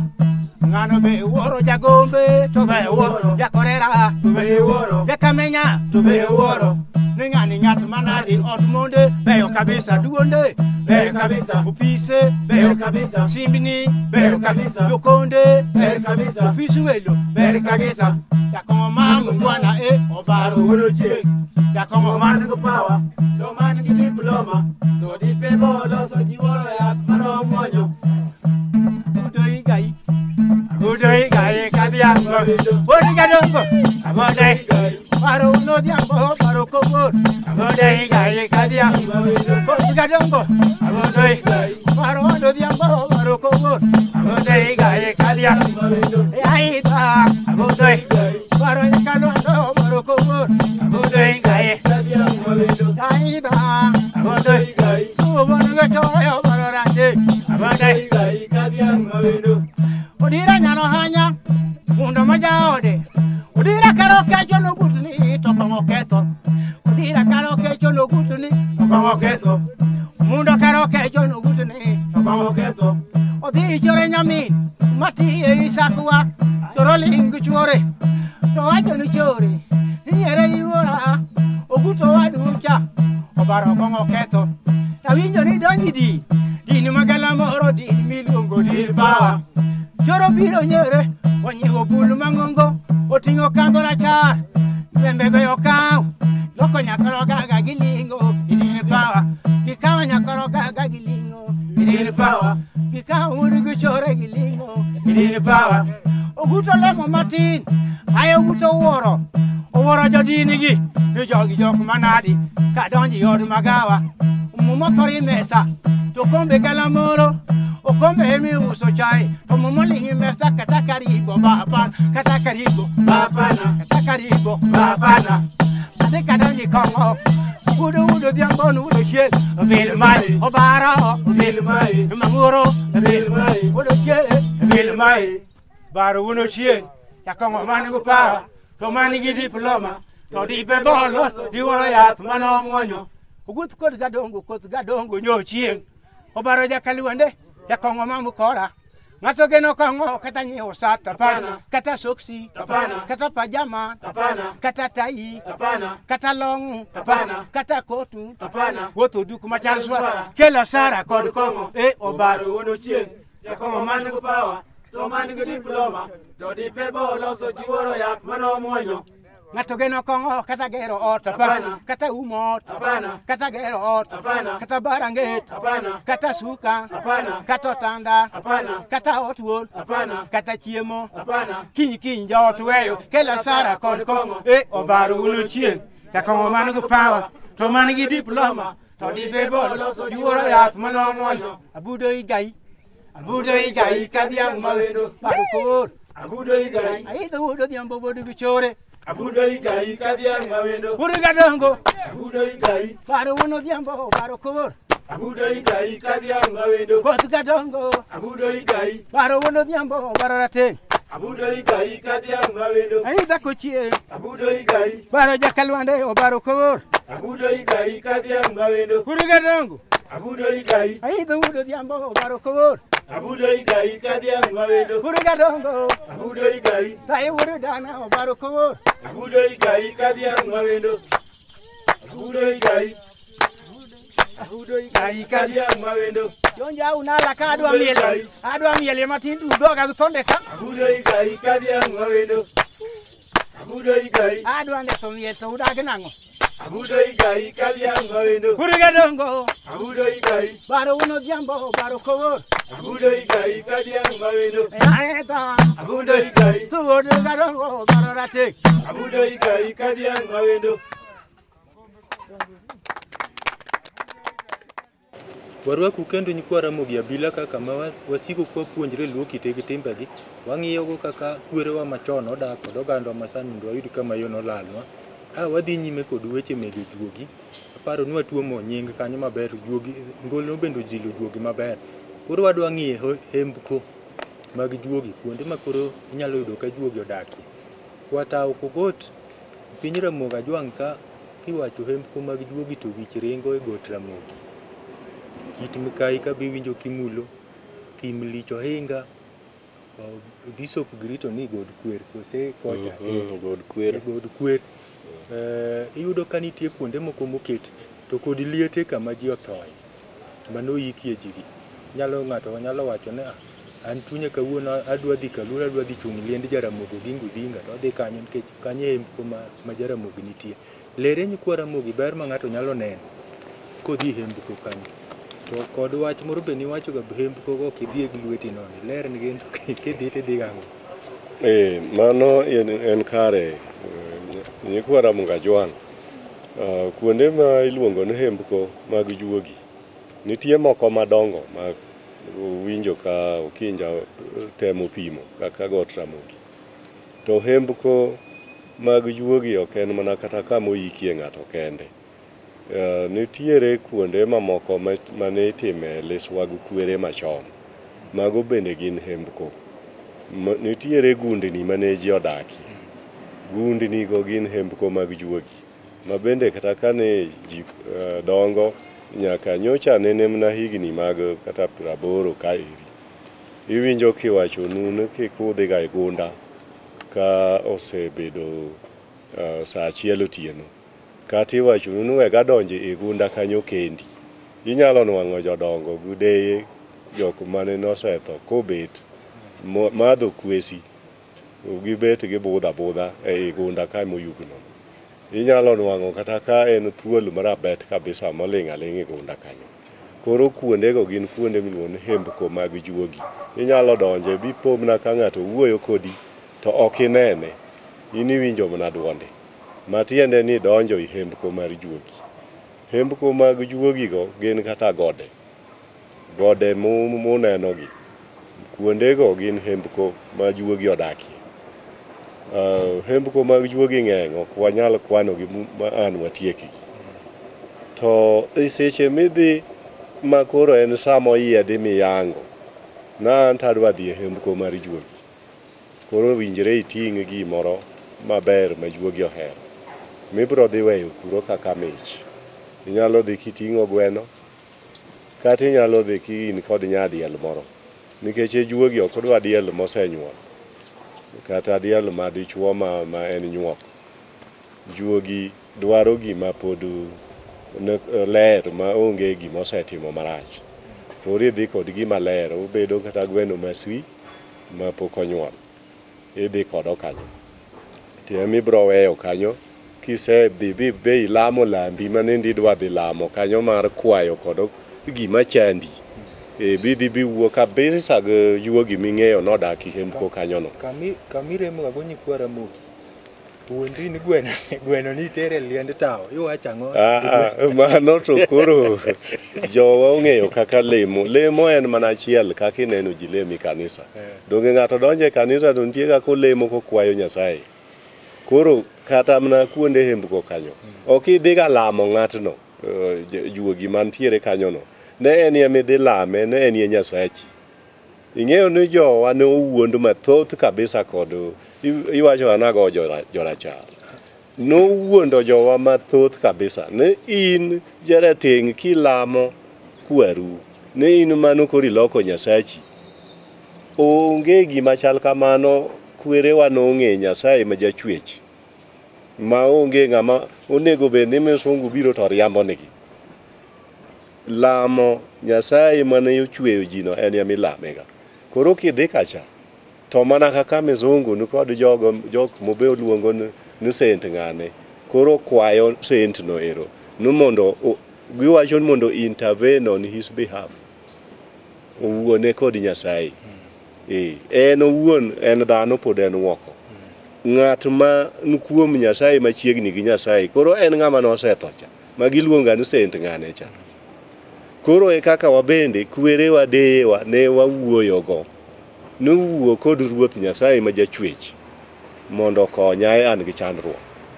ng'ano be woro jagombe to be woro jakorera to be woro jakamenya to be woro ni ng'ani ng'at manadi ot monde beyo kabisa duonde beyo kabisa opise beyo kabisa simbini beyo kabisa jokonde beyo kabisa opisi welo beyo kabisa jakongo mamu bwana obaro wolo chie jakongo man go power do man gi diploma do di febo loso jiworo ya mano monyo Udai gai kadiango, odi gadongo, abodai, baro no diambo, baro kobo, abodai gai kadiango, odi gadongo, abodai, baro no diambo, baro kobo, abodai gai kadiango, aita, abodai, baro kalondo, baro kobo, abodai gai kadiango, aita, abodai gai, kobo no toyo baro rande, abodai gai kadiango. Udira nyano hanya, mundo majaode. Udira karo kejo no gutni, tokongo keto. Udira karo kejo no gutni, tokongo keto. Mundo karo kejo no gutni, tokongo keto. Odi chore nyamin, mati isakwa, torolingu chore. Toajo ni chore, yere iwora, oguto waducha, obaro kongo keto. Tawinjo ni donjidi, dini magala moro dini milungo dini bawa. Joro biro nyere, wanyigo bulu mangongo, otingo kango rachar, bembe beyo kaw, loko nyakaro gaga gilingo, idini pawa, kikawa nyakaro gaga gilingo, idini pawa, kikawa urigu chore gilingo, idini pawa, oguto lemo matin, ayo oguto oworo jodini gi, jogi jok manadi, kadonji yodu magawa, umumotori mesa, tokombe galamoro, o come mi uso chai, como molingi mesta katakaribo bapana, katakaribo bapana, katakaribo bapana. Ade kadani kongo, udo diambo udo shel, bil mai, obaro, bil mai, manguro, bil mai, udo shel, bil mai, baro uno shel, ya kongo manigo pa, to manigi diploma, to di bebolos, di woro yat mano monyo. Ugut kot gadongo nyo chieng, obaro jakaliwande. Jakongo mamu kora, ngato geno kongo kata nyiho sat tapana, kata soksi tapana, kata pajama tapana, kata tai tapana, kata long tapana, kata kotu tapana, woto duku machal swara, kela sara kod kongo, obaro wono chieng, jakongo manigo power, to manigo diploma, to di pebo loso jiworo yak mano monyo. Ngato geno kongo kata gero ot tapana, kata umot tapana, kata gero ot tapana, kata baranget tapana, kata suka tapana, kata tanda tapana, kata otwol tapana, kata chiemo tapana, kinyi jot weyo kela sara kod kongo, obaro ulo chien, jakongo manigo power, to manigi diploma, to di bebo loso juoro yath mano monyo, abudo igai kadiang mawendo, baro kor, abudo igai, aidho udo diambo bodo bichore. Abudo igai kadiang mawendo, uri gadongo, abudo igai, baro wono diambo, baro kor, abudo igai kadiang mawendo, kot gadongo, abudo igai, baro wono diambo, baro rateng, abudo igai kadiang mawendo, aidha kochie, abudo igai, baro jakalwande, baro kor, abudo igai kadiang mawendo, uri gadongo, abudo igai, aidha udo diambo, baro kor, abudo igai kadiang mawendo, uri gadongo, abudo igai, tai uri dana, baro kor, abudo igai kadiang mawendo, abudo igai kadiang mawendo. Yonja unala ka adwa miele matin dudo ga tonde ka. Abudo igai kadiang mawendo, abudo igai, adwa ne so miele so uda ganango. Abudo igai kadiang mawendo, uri gadongo, abudo igai, baro uno diambo, baro kor, abudo igai kadiang mawendo, aeta, abudo igai, tu udo gadongo, baro ratek, abudo igai kadiang mawendo. Warwaku kendo nyikwara mogi Abila kaka ma wasiko kwa puonjre luo kitegi timbegi, wang'iyogo kaka kwerewa machon odak kod ogandwa masani mondo wayud kama yo nolalwa. Wadhi nyime kod weche meg juogi, aparo ni watuomo nying kanyo maber, juogi ngolo bendo jilo juogi maber. Koro wadwa ng'iyo hembko mag juogi, kuonde ma koro inyalo yudo ka juogi odakie. Kwatao kogot piny Ramogi Ajwang' ka kiwacho hembko mag juogi to wich ringo e got Ramogi. Kit Mikai ka biwinjo kimulo, thim lich ohinga, Bishop Grito ni god kwer, kose kocha. God kwer. God kwer. Iyudo ka nitie kuonde moko moket, to kod liete kama ji othoe, mano yikie ji gi. Ng'ato nyalo wacho ne an chunye kawuono adwa dhi Kalura, adwa dhi chung' liend Jaramogi Oginga Odinga, to odhi kanyo nikech kanyo hembko ma Jaramogi nitie. Lere nyikwa Ramogi ber ma ng'ato nyalo neno kodhi hembko kanyo. To kod wach moro be niwacho ga hembko go kidhi gi lweti nono. Ler ni gin kidhi tidhi gang'o. Mano en kare. Nyikwa Ramogi Ajwang'. Kuonde ma iluongo ni hembko mag juogi nitie moko madongo ma winjo ka Okinja temo pimo kaka got Ramogi. To hembko mag juogi ok en mana kata kama oyikie ng'ato kende. Nitiere kuonde mamoko mane itime liswag kwere machon. Mago bende gin hembko. Nitiere gundni mane ji odaki. Gundni go gin hembko mag juogi. Ma bende kata kane ji dongo nyaka nyocha nene mna higni mag kata 80 ka iri. Iwinjo kiwacho nun kikudhi ga gunda ka osebedo saa achiel otieno. Kati wacho nun wega donje e gunda kanyo kendi. Inyalo nwang'o jodongo gudeye jok mane nosetho kobet madho kwesi. Gibet gibudha e gunda ka moyugno. Inyalo nwang'o kata ka en thuol marabet kabisa moling' aling' e gunda kanyo. Koro kuondego gin kuonde miluongo ni hembko mag juogi. Inyalo donje bipomna ka ng'ato wuoyo kodi to ok inene. Iniwinjo mana duonde. Matiende ni donjo i hembko mar juogi. Hembko mag juogi go gin kata gode. Gode munenogi. Kuondego gin hembko ma juogi odakie. Hembko mag juogi ng'eny ok wanyal kwanogi ma an watieki. To e seche midhi ma koro en samo yiedhi miyango. Na an tadwa dhi e hembko mar juogi. Koro winjre iting' gimoro maber ma juogi ohero. Mibro dhi weyo kuro kaka mich. Inyalo dhi kiting'o gweno, kata inyalo dhi kin kod nyadiel moro. Nikech juogi ok odwa diel mosenyuol, kata diel madichuo ma en nyuok. Juogi dwaro gima pod ler ma onge gima osetimo marach. Koro idhi kod gima ler, obedo kata gweno maswi ma pok onyuol. Idhi kodo kanyo. Tiemi bro weyo kanyo. Kise be ilamo lambi manende idwa dhi lamo kanyo mar kwayo kod gima chandi. Bidhi biwuo kabisa gi juogi ming'eyo nodaki hembko kanyo no. Kamiremo go nyikwa Ramogi. Wuondri ni gweno nitere liend tao. Iwacho ang'o? Mano to koro jowa ong'eyo kaka lemo. Lemo en mana achiel kaka ineno ji lemo e kanisa. Donge ng'ato donje e kanisa to nitie kaka olemo kokwayo Nyasaye. Koro kata mana kuonde hembko kanyo. Ok idhi ga lamo ng'atno, juogi mantiere kanyo no. Ne en ye midhi lame, ne en ye Nyasachi. Ing'eyo ni jowa ne owuond mathoth kabisa kod iwacho anago jorachar. Nowuondo jowa mathoth kabisa. Ne in jarateng' kilamo kwaru. Ne in mano kori loko Nyasachi. Onge gima chal kamano. Kwerewa nong'e Nyasaye ma jachwech. Ma onge ng'ama onego bed ni misungu biro to riambo nigi. Lamo Nyasaye mane ochweyo ji no en yamilamega. Koro kidhi kacha to mana kaka misungu ni kod jok mobe oluongo ni sent ng'ane. Koro kwayo sent no ero. No mondo giwacho mondo intervene on his behalf. Owuone kod Nyasaye. En owuon en dhano pod en woko. Ng'at ma nkuom Nyasaye machiegni gi Nyasaye. Koro en ng'ama nosetho cha. Ma giluonga ni sent ng'ane cha. Koro e kaka wabende kwerewa deyewa ne wawuoyo go. Nowuo kod Ruoth Nyasaye ma jachwech mondo konyae an gi chandruok.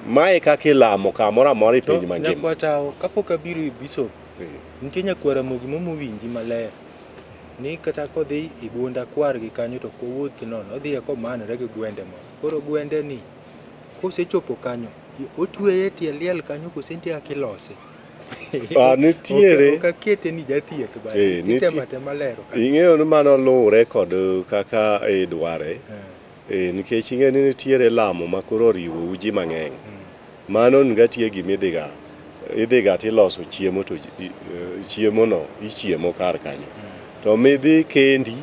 Mae kaka ilamo kamoro amora e piny mangima. Nyakwatao kapok abiro e Bishop. Nitie nyakwa Ramogi mowinji maler. Ni kata kodhi i gunda kwar gi kanyo to kowuoth nono odhi komanore gi gwende mo. Koro gwende ni kosechopo kanyo otweye tie liel kanyo kosentie akilose. Nitiere ka kete ni jathieth ba itemate malero. Ing'eyo ni mano luwore kod kaka dware. Nikech ing'eyo ni nitiere lamo ma koro oriwo uji mang'eny. Mano ngatie gimidhiga idhiga tiloso chiemo to chiemono ichiemo kar kanyo. To midhi kendi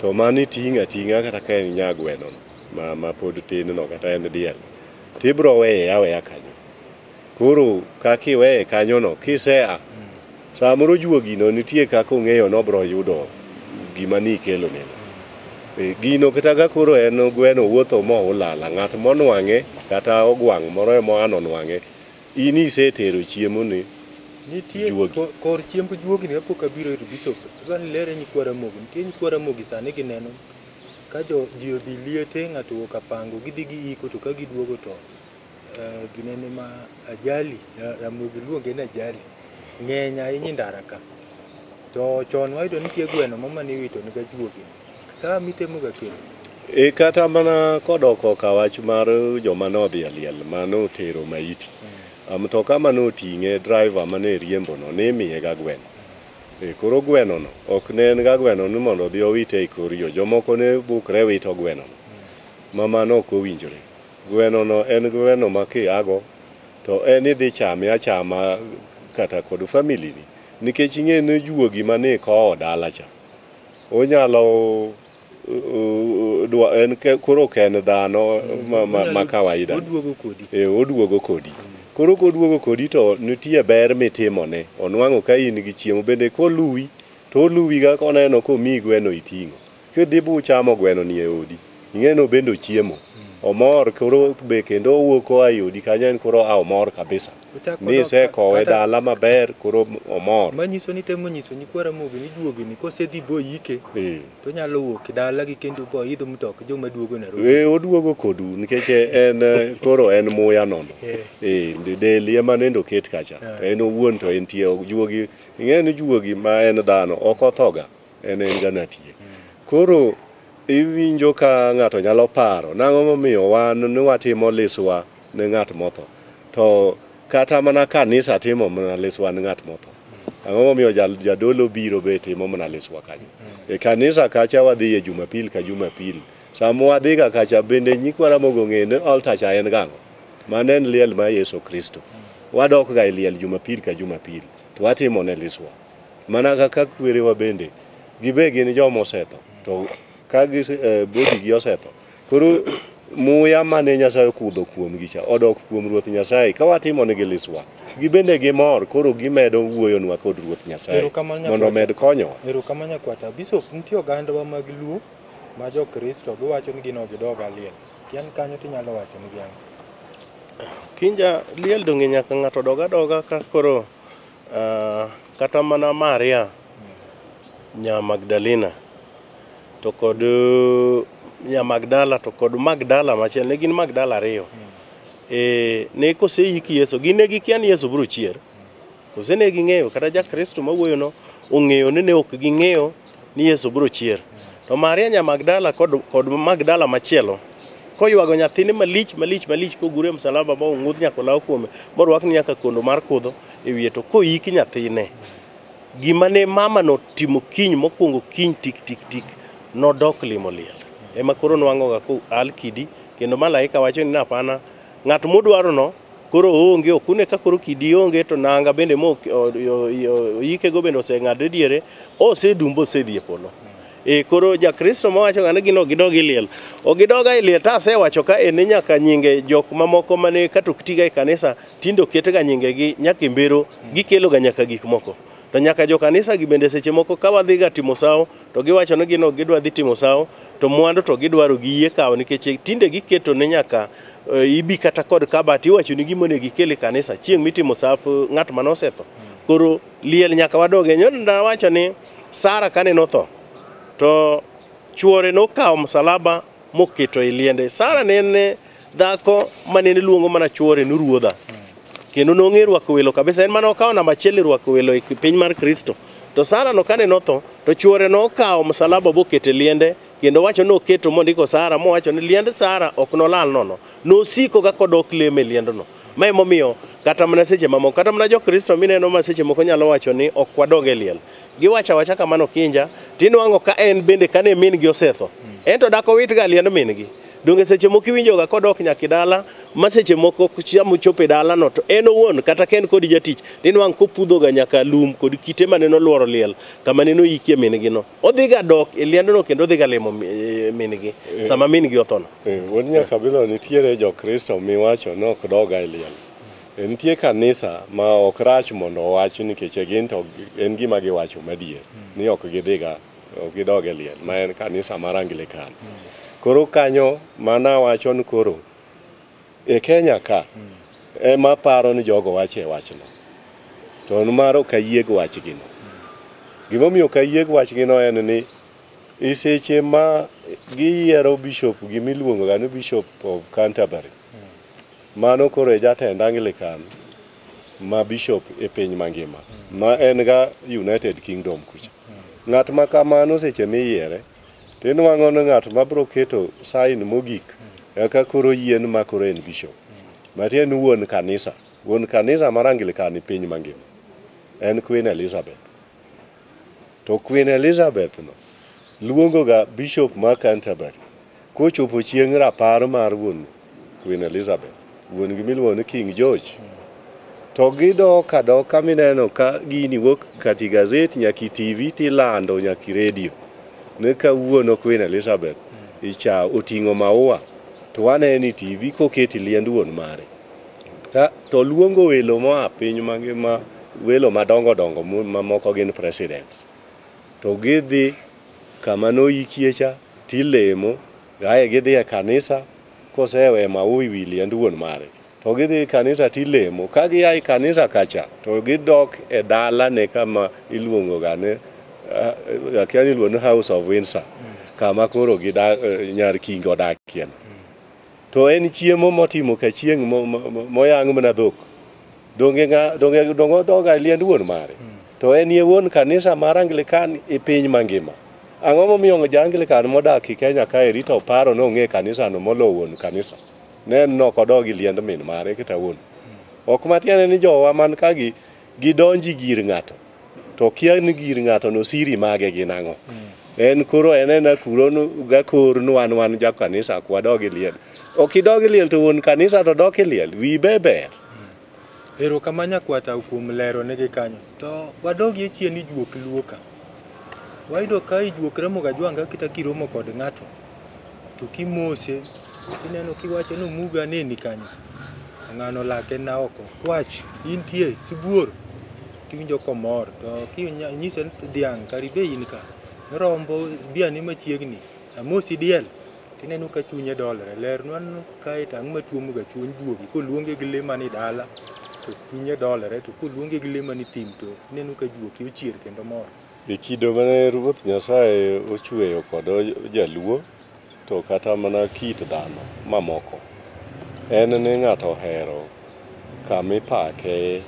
to mani ting'a kata ka en nyagweno ma pod tin no kata en diel. Tibro weye aweya kanyo. Koro kaki weye kanyo no kisea samoro juogi no nitie kaka ong'eyo no bro yudo gima ni kelo neno. Gino kata ga koro en gweno wuotho mo ulala ng'at monwang'e kata ogwang' moro mo anonwang'e ini setero chiemo ni nitie kor chiemb juogi ne pok abiro ir bishop gan lere ni kwara mogi nitie ni kwara mogi sani gineno ka ji odhi liete ng'ato kapango gidhi giiko to ka giduogo to ginene ma ajali ramogi luonge ni ajali ng'eny ahinya ndara ka to chon wayudo nitie gweno mama ni wito ni ga juogi ka mitemo ga kelo kata mana kodoko kawach mar joma nodhi aliel mano tero maiti. Mtoka mano ting'e driver mane riembo no ne miye ga gweno. Koro gweno no ok ne en ga gweno ni mondo dhi owite e kor yo. Jomoko ne bukre wito gweno no. Mama no ok owinjore. Gweno no en gweno ma kiago to en idhi chame achama kata kod family ni. Nikech ing'e ni juogi mane ko dala cha. Onyalo en koro ken dhano ma kawaida. Oduogo kodi. Oduogo kodi. Koro koduogo kodi to nitie ber mitimone. Onwang'o ka in gi chiemo bende koluwi to oluwi ga koneno komi gweno iting'o. Kidhi buchamo gweno ni e odi. Ing'eno bendo chiemo. Omor koro be kendo owuok oa e odi kanyo en koro omor kabisa. Ni se kowe dala maber koro omor. Manyiso ni temo nyiso ni kwara mogi ni juogi ni kosedhi bo yike to nyalo wuok dala gi kendo bo idho mtok joma duogo Nairobi. Oduogo kodu nikech en koro en muya nono. Del ema nendo ket kacha. En owuon to entie juogi. Ing'e ni juogi ma en dhano ok othoga. En ganatie. Koro iwinjo ka ng'ato nyalo paro nang'o momiyo wan ni watimo liswa ne ng'at motho. To kata mana kanisa timo mana liswa ne ng'at motho. Ang'o momiyo jadolo biro be timo mana liswa kanyo. Kanisa kacha wadhi e Jumapil ka Jumapil. Samo wadhi ga kacha bende nyikwara mogo ng'e ni altar cha en gang'o. Mano en liel ma Yesu Kristo. Wadok ga liel Jumapil ka Jumapil. To watimo ne liswa. Mana kaka kwerewa bende gibe gin joma osetho. To ka bodi gi osetho. Koro muya mane Nyasaye kudho kuom gicha odok kuom Ruoth Nyasaye ka watimo ne liswa. Gibende gimor koro gimedo wuoyonwa kod Ruoth Nyasaye mondo med konyo. Erokamanya kwata Bishop nitie ogandawa mag Luo ma jo Kristo giwacho ni gino gidog aliel. Kian kanyo tinyalo wacho ni giang. Kinja liel donge nyaka ng'ato doga ka koro kata mana Maria nya Magdalena to kod nya Magdala to kod Magdala machiel ne gin Magdala ariyo. Ne koseiki Yesu gin ne gikian Yesu biro chier. Kose ne ging'eyo kata ja Kristo ma wuoyo no ong'eyo ni ne ok ging'eyo ni Yesu biro chier. To Maria nya Magdala kod Magdala machielo koywago nyathine malich kogure msalaba ma ong'udh nyaka law kuome morwak nyaka kondo mar kudho e wiye to koiki nyathine. Gima ne mama no timo kiny mokwongo kiny tik nodok limo liel. Ema koro nwang'o ga ko alkidi kendo malaika wacho ni napana ng'at modwaro no koro onge okune ka koro kidi onge to nanga bende mo yike go bende oseng'adre diere osedumbo osedhi e polo. Koro ja Kristo mawacho ga ni gino gidogi liel. Ogidoga e liel ta asewacho ka en nyaka nyinge jok mamoko mane katok tiga e kanisa tindo ketega nyinge gi nyaka e mbero gikelo ga nyaka gik moko. To nyaka jo kanisa gi bende seche moko ka wadhi ga timo sawo to giwacho ni gino gidwa dhi timo sawo to mwandu to gidwaro gi yie kawo nikech tinde giketo ne nyaka ibi kata kod kabati iwacho ni gimone gikele kanisa chieng' mitimo sawo ng'at manosetho. Koro liel nyaka wadoge nyondo wacho ni Sara kane notho to chuore no kawo msalaba moketo e liende. Sara ne dhako manene luongo mana chuore ni ruodha. Kendo nong'e rwako welo kabisa en mana okawo namba achiel rwako welo e piny mar Kristo. To Sara no kane notho to chuore no kawo msalaba boketo e liende kendo wacho no keto mondiko Sara mo wacho ni liend Sara ok nolal nono. Nosiko ga kodok leme liendo no. ma emomiyo kata mana seche mamoko kata mana jokristo mineno ma seche moko nyalo wacho ni ok wadog e liel giwacho awacha kamano kinja tinwang'o ka en bende kane min gi osetho en to dako wit ga liend min gi donge seche moko iwinjo ga kodok nyaki dala ma seche moko chiamo chope dala no to en owuon kata ken kod jatich tinwang' kopudho ga nyaka lum kod kite mane no luoro liel kama ne no yikie min gi no odhi ga dok e liend no kendo odhi ga limo min gi sama min gi otho no won nyaka bilo nitiere jokristo miwacho no ok dog ga e liel nitie kanisa ma ok rach mondo owach nikech gin to en gima giwacho madier ni ok gidhiga ok gidog e liel ma en kanisa mar Anglican koro kanyo mana wacho ni koro e Kenya ka ema paro ni jogo wache wachno to maro kayieg wachgino gimomiyo kayieg wachgino en ni iseche ma giyiero bishop gimiluongo ga ni Bishop of Canterbury mano koro e jatend Anglican ma bishop e piny mangima ma en ga United Kingdom kucha ng'at ma kamano seche miyiere tinwang'o ni ng'at ma bro keto sign mogik eka koro yien ma koro en bishop matien wuon kanisa mar Anglican e piny mangima en Queen Elizabeth to Queen Elizabeth no luongo ga bishop ma Canterbury kochopo chieng' rapar mar wuon Queen Elizabeth wuon gi miluongo ni King George to gidoka doka mineno ka gini wuok kati gazet nyaki TV tilando nyaki radio ne kawuono Queen Elizabeth icha oting'o maua to waneni TV koketi liend wuon mare to luongo welo moa piny mangima welo madongo dongo mamoko gin presidents to gidhi kama noikiecha tilemo gae gidhi e kanisa kosewe maua wi liend wuon mare to gidhi kanisa tilemo ka giai kanisa kacha to gidok e dala ne kama iluongo ga ne akiani luongo House of Windsor kama koro nyar kingo dakien to en chiemo motimo ka chieng' moyang' mana dhok donge doga liend wuon mare to en ye wuon kanisa mar Anglican e piny mangima ang'o momiyo ja-Anglican modak Kenya kae rito paro no ng'e kanisa no molo wuon kanisa nen no kodogi liend min mare kata wuon ok matiene ni jowa man ka gidonji gir ng'ato to kia ni gir ng'ato no siri mage gin ang'o en koro enena kuro ga kor wan ja kanisa kwa dogi liel ok idogi liel to wuon kanisa to doki liel wi beber ero kamanya kwata kuom lero negi kanyo to wadogi e chien ijuok luoka wayudo ka ijuokre moga jwanga kita kiromo kod ng'ato to kimose ineno kiwacho no muga neni kanyo ng'ano lake na oko kwach intie sibuor tiwinjo komor to kinyise dhiang' karibe in ka rombo biani machiegni amosi diel tineno ka chunye dolre ler nwan kae tang' matuomo ga chuny juogi koluonge gi le mani dala to chunye dolre to koluonge gi le mani thim to tineno ka juogi ochier kendo mor e kido mane Ruoth Nyasaye ochweyo kod jaluo to kata mana kit dhano mamoko en ni ng'ato ohero kamipake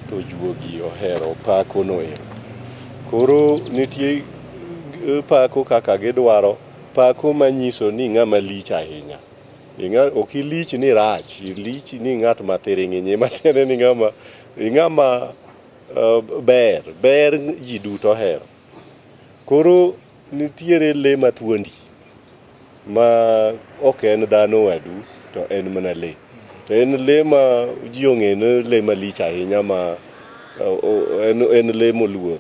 to juogi ohero pako noero koro nitie pako kaka gidwaro pako manyiso ni ng'ama lich ahinya ok ilich ni rach ilich ni ng'at mathiring'inyi matiende ni ng'ama ber ji duto hero koro nitiere le mathuondi ma ok en dhano wadu to en mana le to en le ma ji ong'ene le malich ahinya ma en le moluor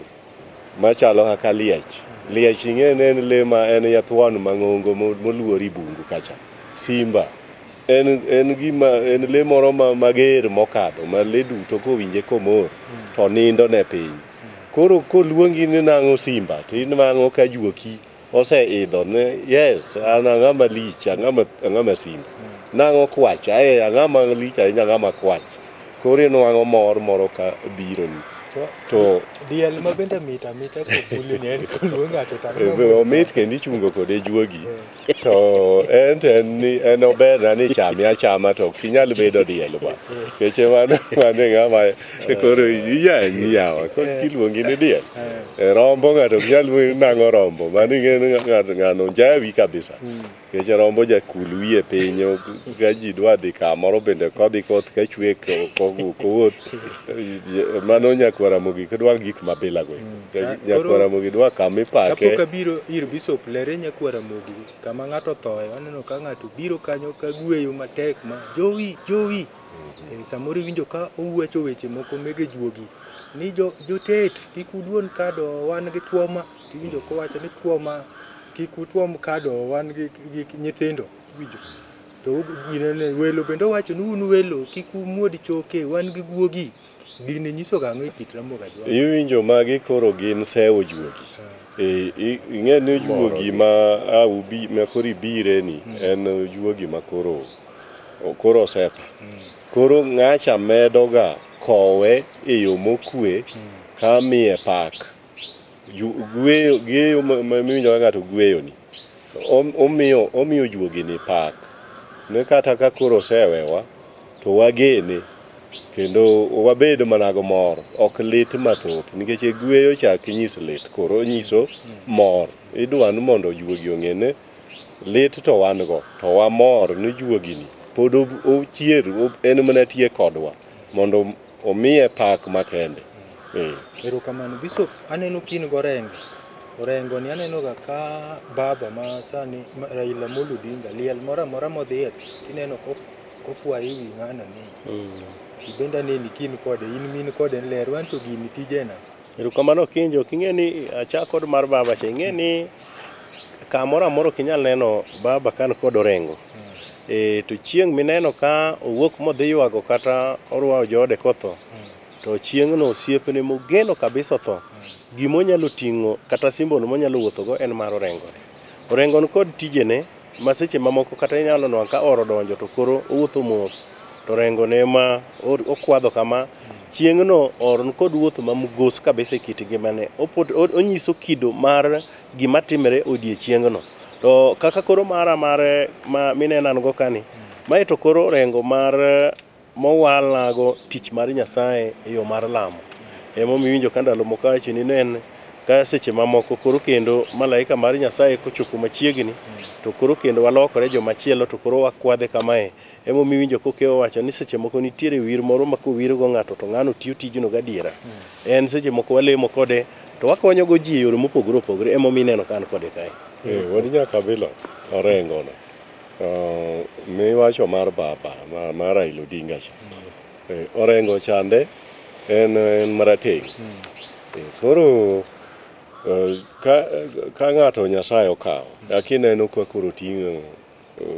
machalo kaka liech ing'ene en le ma en yathuon mang'ongo moluori bungu kacha simba en le moro mager mokadho ma le duto kowinje komor to nindo ne piny koro koluongi ni nang'o simba to inwang'o ka juoki oseidho ne yes an ang'ama lich ang'ama simba nang'o kwach ang'ama lich ahinya ang'ama kwach koro inwang'o mor moro ka bironi to diel ma bende mita kopuli ne en koluonga to omit kendo ichungo kode juogi to en oberna ni chame achama to ok inyal bedo diel ba keche mane ng'ama koro iyanyi yawa kiluongi ni diel Rombo ng'ato ok nyal nang'o rombo, mano ing'e ng'ano jawi kabisa. Nikech rombo jakul wiye piny, ka ji dwa dhi kamoro bende kodhi koth ka chwe kowuoth, mano nyakwara mogi dwa gik mabila go. Nyakwara mogi dwa kama ipake. Kapok abiro ir Bishop lere nyakwara mogi kama ng'ato thoe, aneno ka ng'ato biro kanyo ka gweyo matek ma jowi. Samoro winjo ka owuocho weche moko mege juogi. Ni jotet kik udwon kado wan gi tuoma, winjo kowacho ni tuoma kik utuom kado wan gi nyithindo, winjo. To ginene welo bende wacho ni un welo kik umuod choke, wan gi guogi. Gini nyiso gang'o e kit Ramogi Ajwa. Iwinjo magi koro gin sewo juogi. Ing'e ni juogi ma koro ibire ni en juogi ma koro osetho. Koro ng'acha medoga kowe e yo mokwe ka miye pak. Geyo miwinjo ka ng'ato gweyo ni. Omiyo juogi ni pak. Ne kata ka koro osewewa to wagene kendo wabed mana go mor, ok lit mathoth nikech gweyo chak nyis lit, koro nyiso mor. Idwa ni mondo juogi ong'ene lit to wan go, to wamor ni juogi ni pod ochier, en mana tie kodwa mondo omiye pak makende. Erokamano Bishop, aneno kin gorengo. Orengo ni aneno ga ka baba ma sani Raila Amolo Odinga liel mora modhiye tineno kofwayo wi ng'ano ni. Ibenda ni kin kode, in min kode ler wan to gini tijena. Erokamano Kinjo, king'e ni achako mar baba cha, ing'e ni kamoro amoro kinyal neno baba kan kod orengo. To chieng' mineno ka owuok modhi ywago kata orwawo joode kotho, to chieng'no osiepne mogeno kabisa tho, gimonyalo ting'o kata simbol monyalo wuothogo en mar orengo. Orengo kod tijene ma seche mamoko kata inyalo nwang' ka oro donjo to koro owuotho mos, to orengo ne ma okwadho kama, chieng'no oron kod wuotho mamugos kabisa e kit ngimane. Onyiso kido mar gima timore odiechieng'no. To kaka koro mara ma mineno go kani, mae to koro orengo mar mowalnago tich mar Nyasaye e yo mar lamo. Emomiyo winjo ka ndalo moko awacho ni nen ka seche mamoko koro kendo malaika mar Nyasaye kochopo machiegni, to koro kendo walokore jomachielo to koro wakwadhe kamae. Emomiyo winjo kokewo wacho ni seche moko nitiere wir moro ma kowiro go ng'ato to ng'ano tiyo tijno gadiera. En seche moko walemo kode to wakonyo go ji e yore mopogore opogore, emomiyo ineno kan kode kae. Wadi nyaka bilo orengo no. Miwacho mar baba mar Raila Odinga cha. Orengo chande en marateng'. Koro ka ng'ato Nyasaye okawo, akineno ka koro ting'o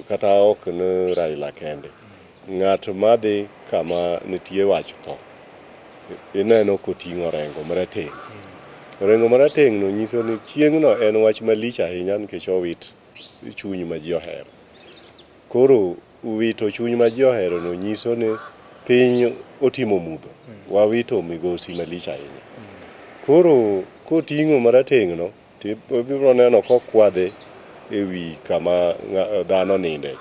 kata ok ne Raila kende, ng'at madhi kama nitie wach tho, ineno koting'o orengo marateng'. Orengo marateng' no nyiso ni chieng'no en wach malich ahinya nikech owit chuny ma ji ohero. Koro wito chuny ma ji ohero no nyiso ni piny otimo mudho, wawito migosi malich ahinya. Koro koting'o marateng' no, ibiro neno kokwadhe e wi kama dhano ninde,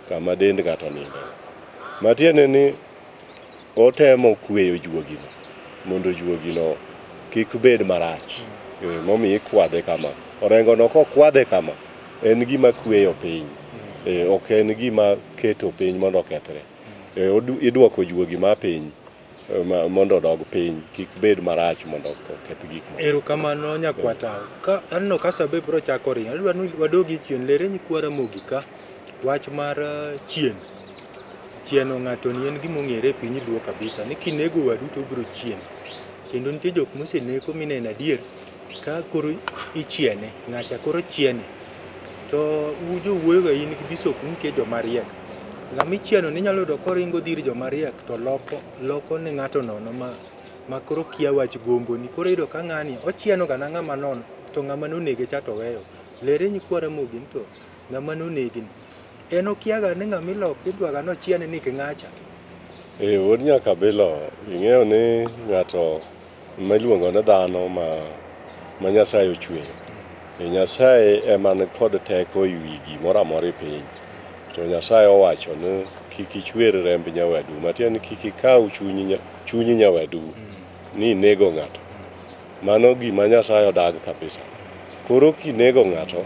kama dend ng'ato ninde. Matiende ni otemo kweyo juogino, mondo juogino kik bed marach. Momiyo ikwadhe kama. Orengo no kokwadhe kama, en gima kweyo piny. Ok en gima keto piny mondo okethre. Idwoko juogi ma piny mondo odog piny, kik bed marach mondo oketh gik moko. Erokamano nyakwata. Ka aneno ka sabe biro chako ringo, adwa ni wadogi chien lere nyikwara Mogi ka wach mar chien. Chieno ng'ato ni en gima ong'ere e piny luo kabisa ni kinego wadu to biro chien. Kendo nitie jok moseneko mineno adier ka koro ichiene, ng'acha koro chiene. To jowuoyo ga in gi Bishop nitie jomariek. Ng'ama ichieno ni nyalo yudo koringo dhir jomariek to loko ne ng'ato nono ma koro kia wach gombo ni. Koro iyudo ka ng'ani ochieno ga na ng'ama nono to ng'ama nonege cha to weyo. Lere nyikwara Mogi to ng'ama nonege en okiaga ni ng'ama iloko idwaga nochiene ni ng'acha. Wod nyaka bilo, ing'eyo ni ng'ato miluongo ni dhano ma Nyasaye ochweyo. Nyasaye ema ni kod teko e wi gimoro amora e piny. To Nyasaye owacho ni kik ichwer remb nyawadu, matiende ni kik ikaw chuny nyawadu ni nego ng'ato. mano gima Nyasaye odag kabisa. Koro kinego ng'ato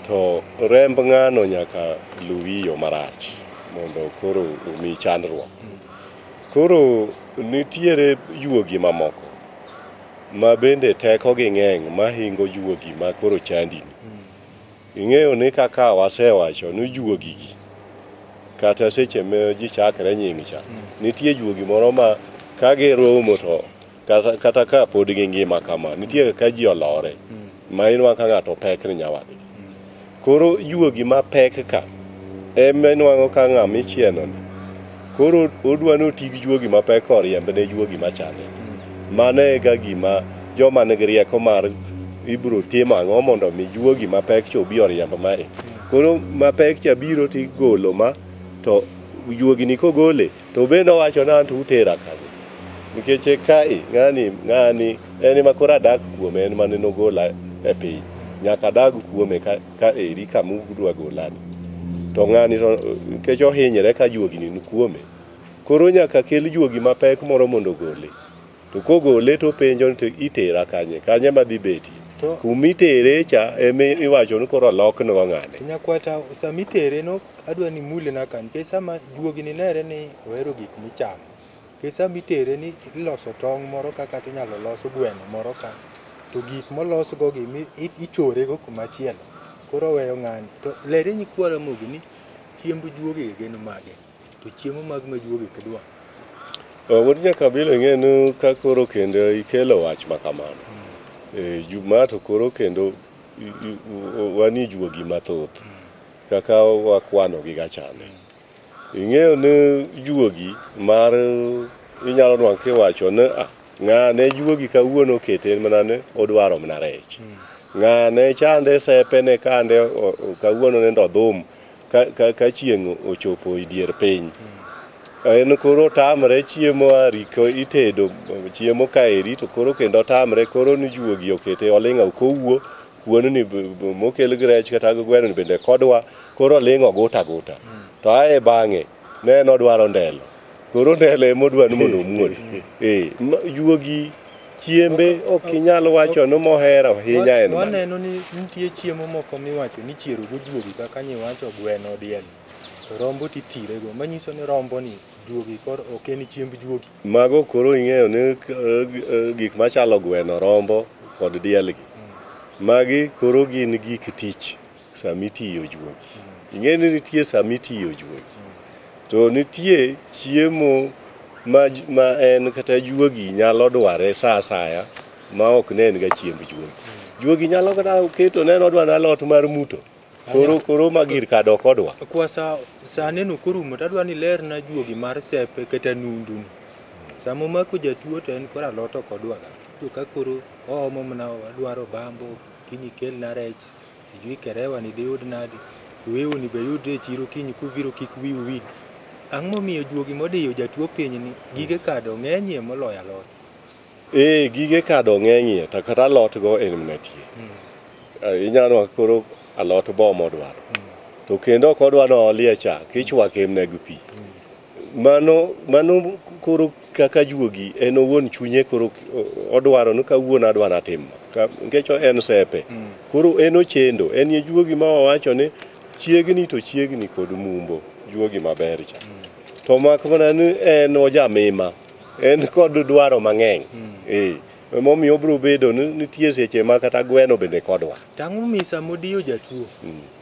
to remb ng'ano nyaka luwi yo marach mondo koro omi chandruok. Koro nitiere juogi mamoko ma bende teko gi ng'eny mahingo juogi ma koro chandi. Ing'eyo ni kaka wasewacho ni juogi gi kata seche ma ji chakre nying cha nitie juogi moro ma ka giromo to kata ka pod gingima kama nitie kaka ji olore ma inwa ka ng'ato pek ni nyawadgi. Koro juogi ma pek ka ema inwang'o ka ng'ama ichieno ni koro odwa noti gi juogi ma pek oriemb ne juogi machane. Mano e ga gima joma nigi rieko mar ibro timo ang'o mondo mi juogi ma pek cho bi oriemb mae. Koro ma pek cha biro tigolo ma to juogi ni kogole to bende owacho na to utera kanyo nikech kae ng'ani en ma koro adak kuome en mane nogola e piny nyaka dag kuome ka eri kama udwa golani to ng'ani to nikech ohinyre ka juogi ni kuome koro nyaka kel juogi ma pek moro mondo gole to kogole to penjo to itera kanye ma dhi beti kumitere cha eme iwacho ni koro lokno ng'ane nyakwata samitere no adwa ni mule na kan ke sama juogi ni nere ni ohero gik michamo ke samitere ni iloso tong' moro kaka tinyalo loso gweno moro ka to gik molos go gi ichore go kuma chielo koro weyo ng'ani to lere ni kwara mogi ni chiemb juogi gin mage to chiemo mag ma juogi kidwa Wodi nyaka bilo ng'enu ka koro kendo ikelo wach makamano juma to koro kendo wani juogi mathoth kaka wakwano gi gachane. Ing'eyo ni juogi mar inyalo nwang' kiwacho ni ng'ane juogi kawuono kete mana ni odwaro mana rech. Ng'ane chande sepene kande kawuono ne ndodhum ka chieng' ochopo idier piny. En koro tamre chiemo ariko itedo chiemo kaeri to koro kendo tamre koro ni juogi okete oling'o kowuo kuon ni mokel gi rech kata gweno bende kodwa koro ling'o guta to ae bang'e ne odwaro ndelo koro ndelo modwa ni mondo omuol juogi chiembe ok inyal wacho ni mohero ahinya en waneno ni nitie chiemo moko miwacho ni chiero go juogi kaka nyiwacho gweno diel rombo tithire go manyiso ni rombo ni juogi kor ok en chiemb juogi mago koro ing'eyo ni gik machalo gweno rombo kod diel gi magi koro gin gik tich samitiyo juogi ing'e ni nitie samitiyo juogi to nitie chiemo ma en kata juogi nyalo dware sa asaya ma ok nen ga chiemb juogi nyalo kata keto neno odwa alot mar muto koro magir kado kodwa kwa sa neno korumo tadwa ni ler na juogi mar sepe kata nundu samo mako jatuo to en kora loto kodwa to ka koro omo mana dwaro bambo kini kel na rech sijui kerewa ni deyud nadi wewe ni beyude chiro kinyi kubiro kik wiu ang'o miyo juogi modiyo jatuo piny ni gige kado ng'enyie moloyo alot gige kado ng'enyie to kata alot go en mnatie inyalo koro alot bo modwaro to kendo kodwa no olie cha kichwake mne gi pi mano koro kaka juogi en owuon chunye koro odwaro no kawuono adwa natim nikech en sepe koro en ochendo en ye juogi ma wawacho ni chiegni kod mumbo juogi maber cha to mak mana ni en ojamima en kod dwaro mang'eny momiyo bro bedo nitie seche ma kata gweno bende kodwa tang'o misa modiyo jatuo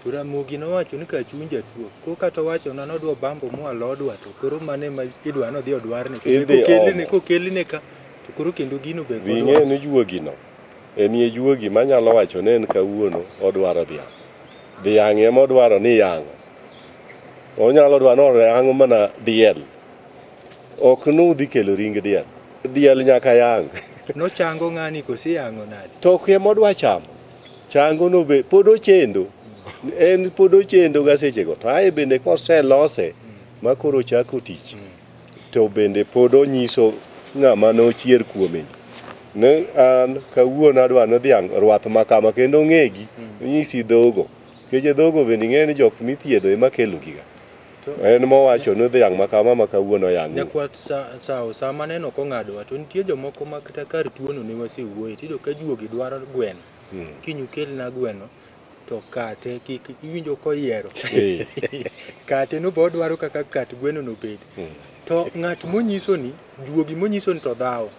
to Ramogi nowacho ni ka chuny jatuo ko kata wacho na nodwa bambo mo alodwa to koro mane ma idwa no dhi odwarne kokelne ka to koro kendo gino be ing'e ni juogi no en ye juogi manyalo wacho ne en kawuono odwaro dhiang' ema odwaro ni yang'o onyalo dwa no yang'o mana diel ok nudhi kelo ring diel nyaka yang' no chango ng'ani kosi yang'o nadi to ke modwa chamo chango no be pod ochendo en pod ochendo ga seche go to ae bende koselose ma koro chako tich to bende pod onyiso ng'ama nochier kuome ne an kawuono adwa no dhiang' rwath makama kendo ng'egi nyisi dhogo keje dhogo bende ng'e ni jok mithiedho ema kelo giga En mowacho ni dhiang' makama makawuono yang'. Nyakwat sa maneno kong'ado to nitie jomoko ma kata kar tuono ne wasewuoye tido ka juogi dwaro gweno. Kinyukel na gweno to kate kik iwinjo koyiero. Kate no bo dwaro kaka kat gweno no bed. To ng'at monyiso ni juogi monyiso ni to dhawo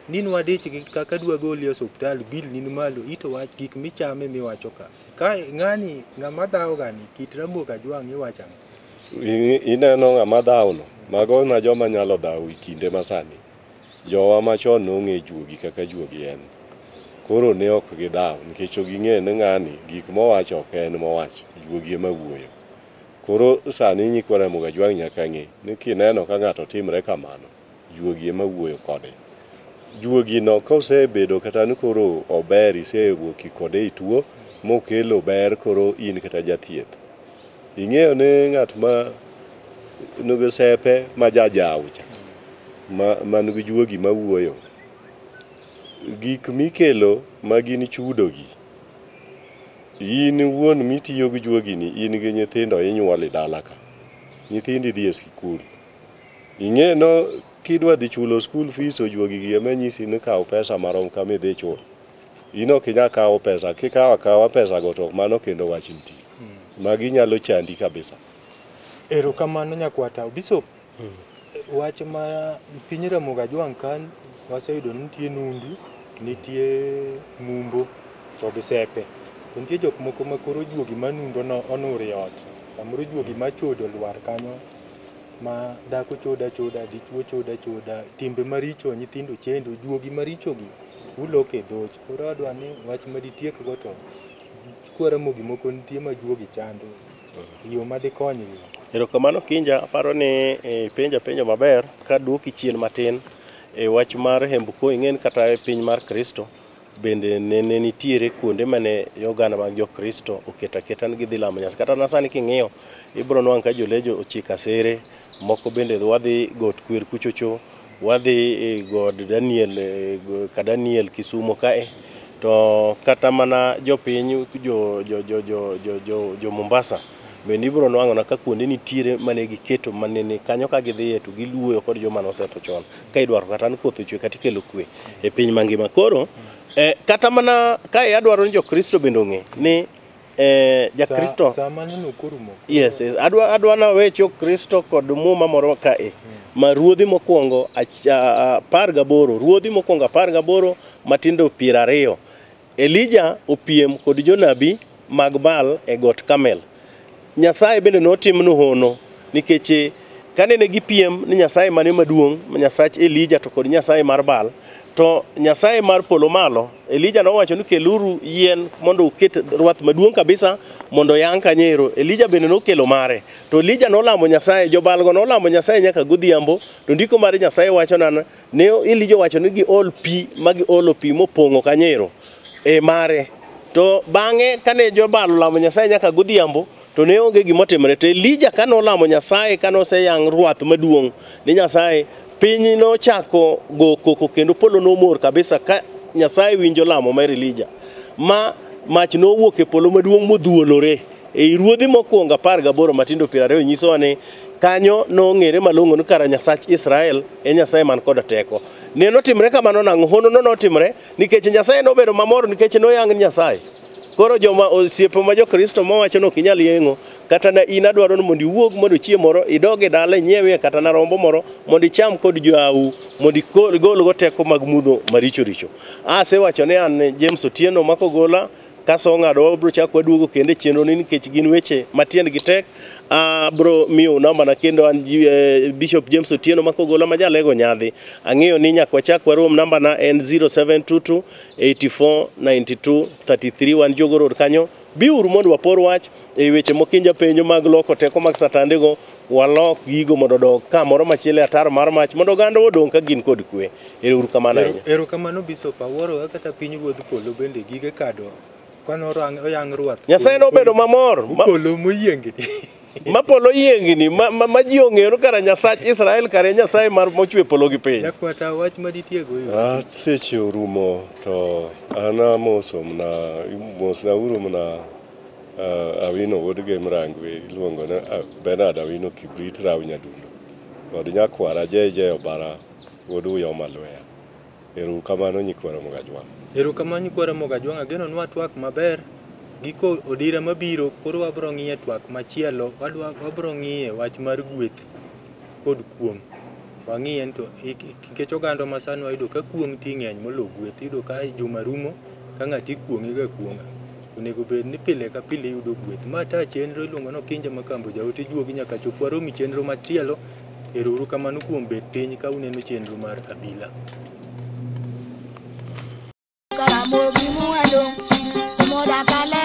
nin wadich gi kaka dwa goli e hospital bil nin malo ito wach gik michame miwacho ka. Ka ng'ani ng'ama dhawo gani kit rabok ajwang' iwacho. Ineno ng'ama dhawo no, mago na joma nyalo dhawo kinde masani. Jowa machon nong'e juogi kaka juogi en. Koro ne ok gidhawo nikech ging'e ni ng'ani gik mowacho ok en mowacho, juogi ema wuoyo. Koro sani nyikwa Ramogi Ajwang' nyaka ng'e ni kineno ka ng'ato timre kamano, juogi ema wuoyo kode. Juogi no kosebedo kata ni koro ober isewuoki kode ituo mokelo ber koro in kata jathieth. Ing'eyo ni ng'at ma nigi sepe ma jajaw cha ma nigi juogi ma wuoyo. Gik mikelo ma gin chudogi. In wuon mitiyo gi juogi ni in gi nyithindo inyuol e dala ka. Nyithindi dhi e skul. Ing'e no kidwa dhi chulo school fees to juogi gi ema nyisi ni kaw pesa marom kama idhi chulo. In ok inyal kawo pesa, kikawo akawa pesa go to mano kendo wach nitie. Magi nyalo chandi kabisa. Erokamano nyakwata Bishop. Wach ma piny Ramogi Ajwang' kan waseyudo ni nitie nundu, nitie mumbo to gi sepe. Nitie jok moko ma koro juogi manundo no onur e ot. Samoro juogi machodo lwar kanyo ma dhako choda dichuo choda timbe maricho nyithindo chendo juogi maricho gi ulok e dhoch. Koro adwa ni wach ma ditiek go to kwa Ramogi moko nitie ma juogi chando. Yo ma dikonygi. Erokamano Kinja, aparo ni penjo maber ka duoki chien matin e wach mar hembko ing'en kata e piny mar Kristo bende ne nitiere kuonde mane oganda mag jo Kristo oketa ni gidhi lamo Nyasaye. Kata nasani king'iyo ibro nwang' ka jolejo ochika sere, moko bende wadhi got kwer kuchocho, wadhi god Daniel Kisumo kae, to kata mana jopiny jo Mombasa bende ibro nwang'ona ka kuonde nitiere mane giketo manene kanyo ka gidhiye to giluoyo kod joma nosetho chon ka idwaro kata ni koth ochwe kata ikelo kwe e piny mangima. Koro kata mana ka adwaro ni jo Kristo bende ong'e ni ja Kristo yes, adwa na wecho Kristo kod muma moro kae ma ruodhi mokwongo 18 matindo 20. Elija opiem kod jonabi mag Baal e got Kamel. Nyasaye bende notimno hono nikech kanene gipiem ni Nyasaye mane maduong' Nyasach Elija to kod Nyasaye mar Baal, to Nyasaye mar polo malo Elija nowacho ni keluru yien mondo uket rwath maduong' kabisa mondo yang kanyero. Elija bende nokelo mare, to Elija nolamo Nyasaye, jobalgo nolamo Nyasaye nyaka godhiambo. To ndiko mar Nyasaye wacho nana ne Elija wacho ni giol pi magi olo pi mopong'o kanyero e mare. To bang'e kane jobalo lamo Nyasaye nyaka godhiambo to ne onge gimotimore. To Elija kanolamo Nyasaye kanoseyang rwath maduong' ni Nyasaye, piny nochako go koko kendo polo nomor kabisa ka Nyasaye winjo lamo mar Elija. Ma mach nowuok e polo maduong' modhuolore e ruodhi mokwongo 18 matindo 20 nyiso ni kanyo nong'ere malong'o ni kara Nyasach Israel e Nyasaye man kod teko. Ne notimre kamano nang'o? Hono notimre nikech Nyasaye nobedo mamor nikech noyang Nyasaye. Koro joma osiepo ma jo Kristo mowacho no kinyal yeng'o kata na in adwaro ni mondo iwuog mondo chiemo moro idog e dala nyiewe kata na rombo moro mondo icham kod jau mondo igol go teko mag mudho maricho richo. Asewacho ne an James Otieno makogola kaso ng'ado bro chako duogo kende chenro ni nikech gin weche matiend gi tek. Bro miyo namba na kendo an Bishop James Otieno makogola majalego nyadhi. Ang'eyo ni nyaka wachak warom namba na en 0722 84 92 33 wan jogorod kanyo. Biuru mondo wapor wach e weche mokinja penjo mag loko teko mag satande go, walok gigo mondo dog kamoro machielo ataro mar mach mondo gando odong ka gin kod kwe. Erokamano ahinya. Erokamano Bishop, awuoro kata piny ruodh polo bende gige kado kwano oyang rwath. Nyasaye nobedo mamor polo moyiengni. Mapolo yiengni ma ji ong'eyo kara Nyasach Israel kare Nyasaye mar mochwe polo gi piny. Nyakwata wach ma ditiego yo. Seche orumo to ana mosna uru mna Awino wuod Gemrangwe iluongo na Bernard Awino Kibrit Raw Nyadundo kod nyakwara Jeje Obara wuod Uyo Malweya. Erokamano nyikwara Mogajwang'. Erokamano nyikwara Mogajwang', ageno nwa twak maber. Giko odira mabiro koro wabro ng'iye twak machielo, wabro ng'iye wach mar gweth kod kuong'. Wang'iye to nikech oganda masani wayudo ka kuong' ti ng'eny molo gweth, iyudo ka juma rumo ka ng'ati kuong'e ga kuong'a. Onego bed ni pile ka pile yudo gweth. Ma ta chenro iluongo no Kinje Makambo jaote juogi nyaka chop waromi chenro machielo. Erokamano kuom bet piny ka uneno chenro mar Abila. Karamogi muado, moda kale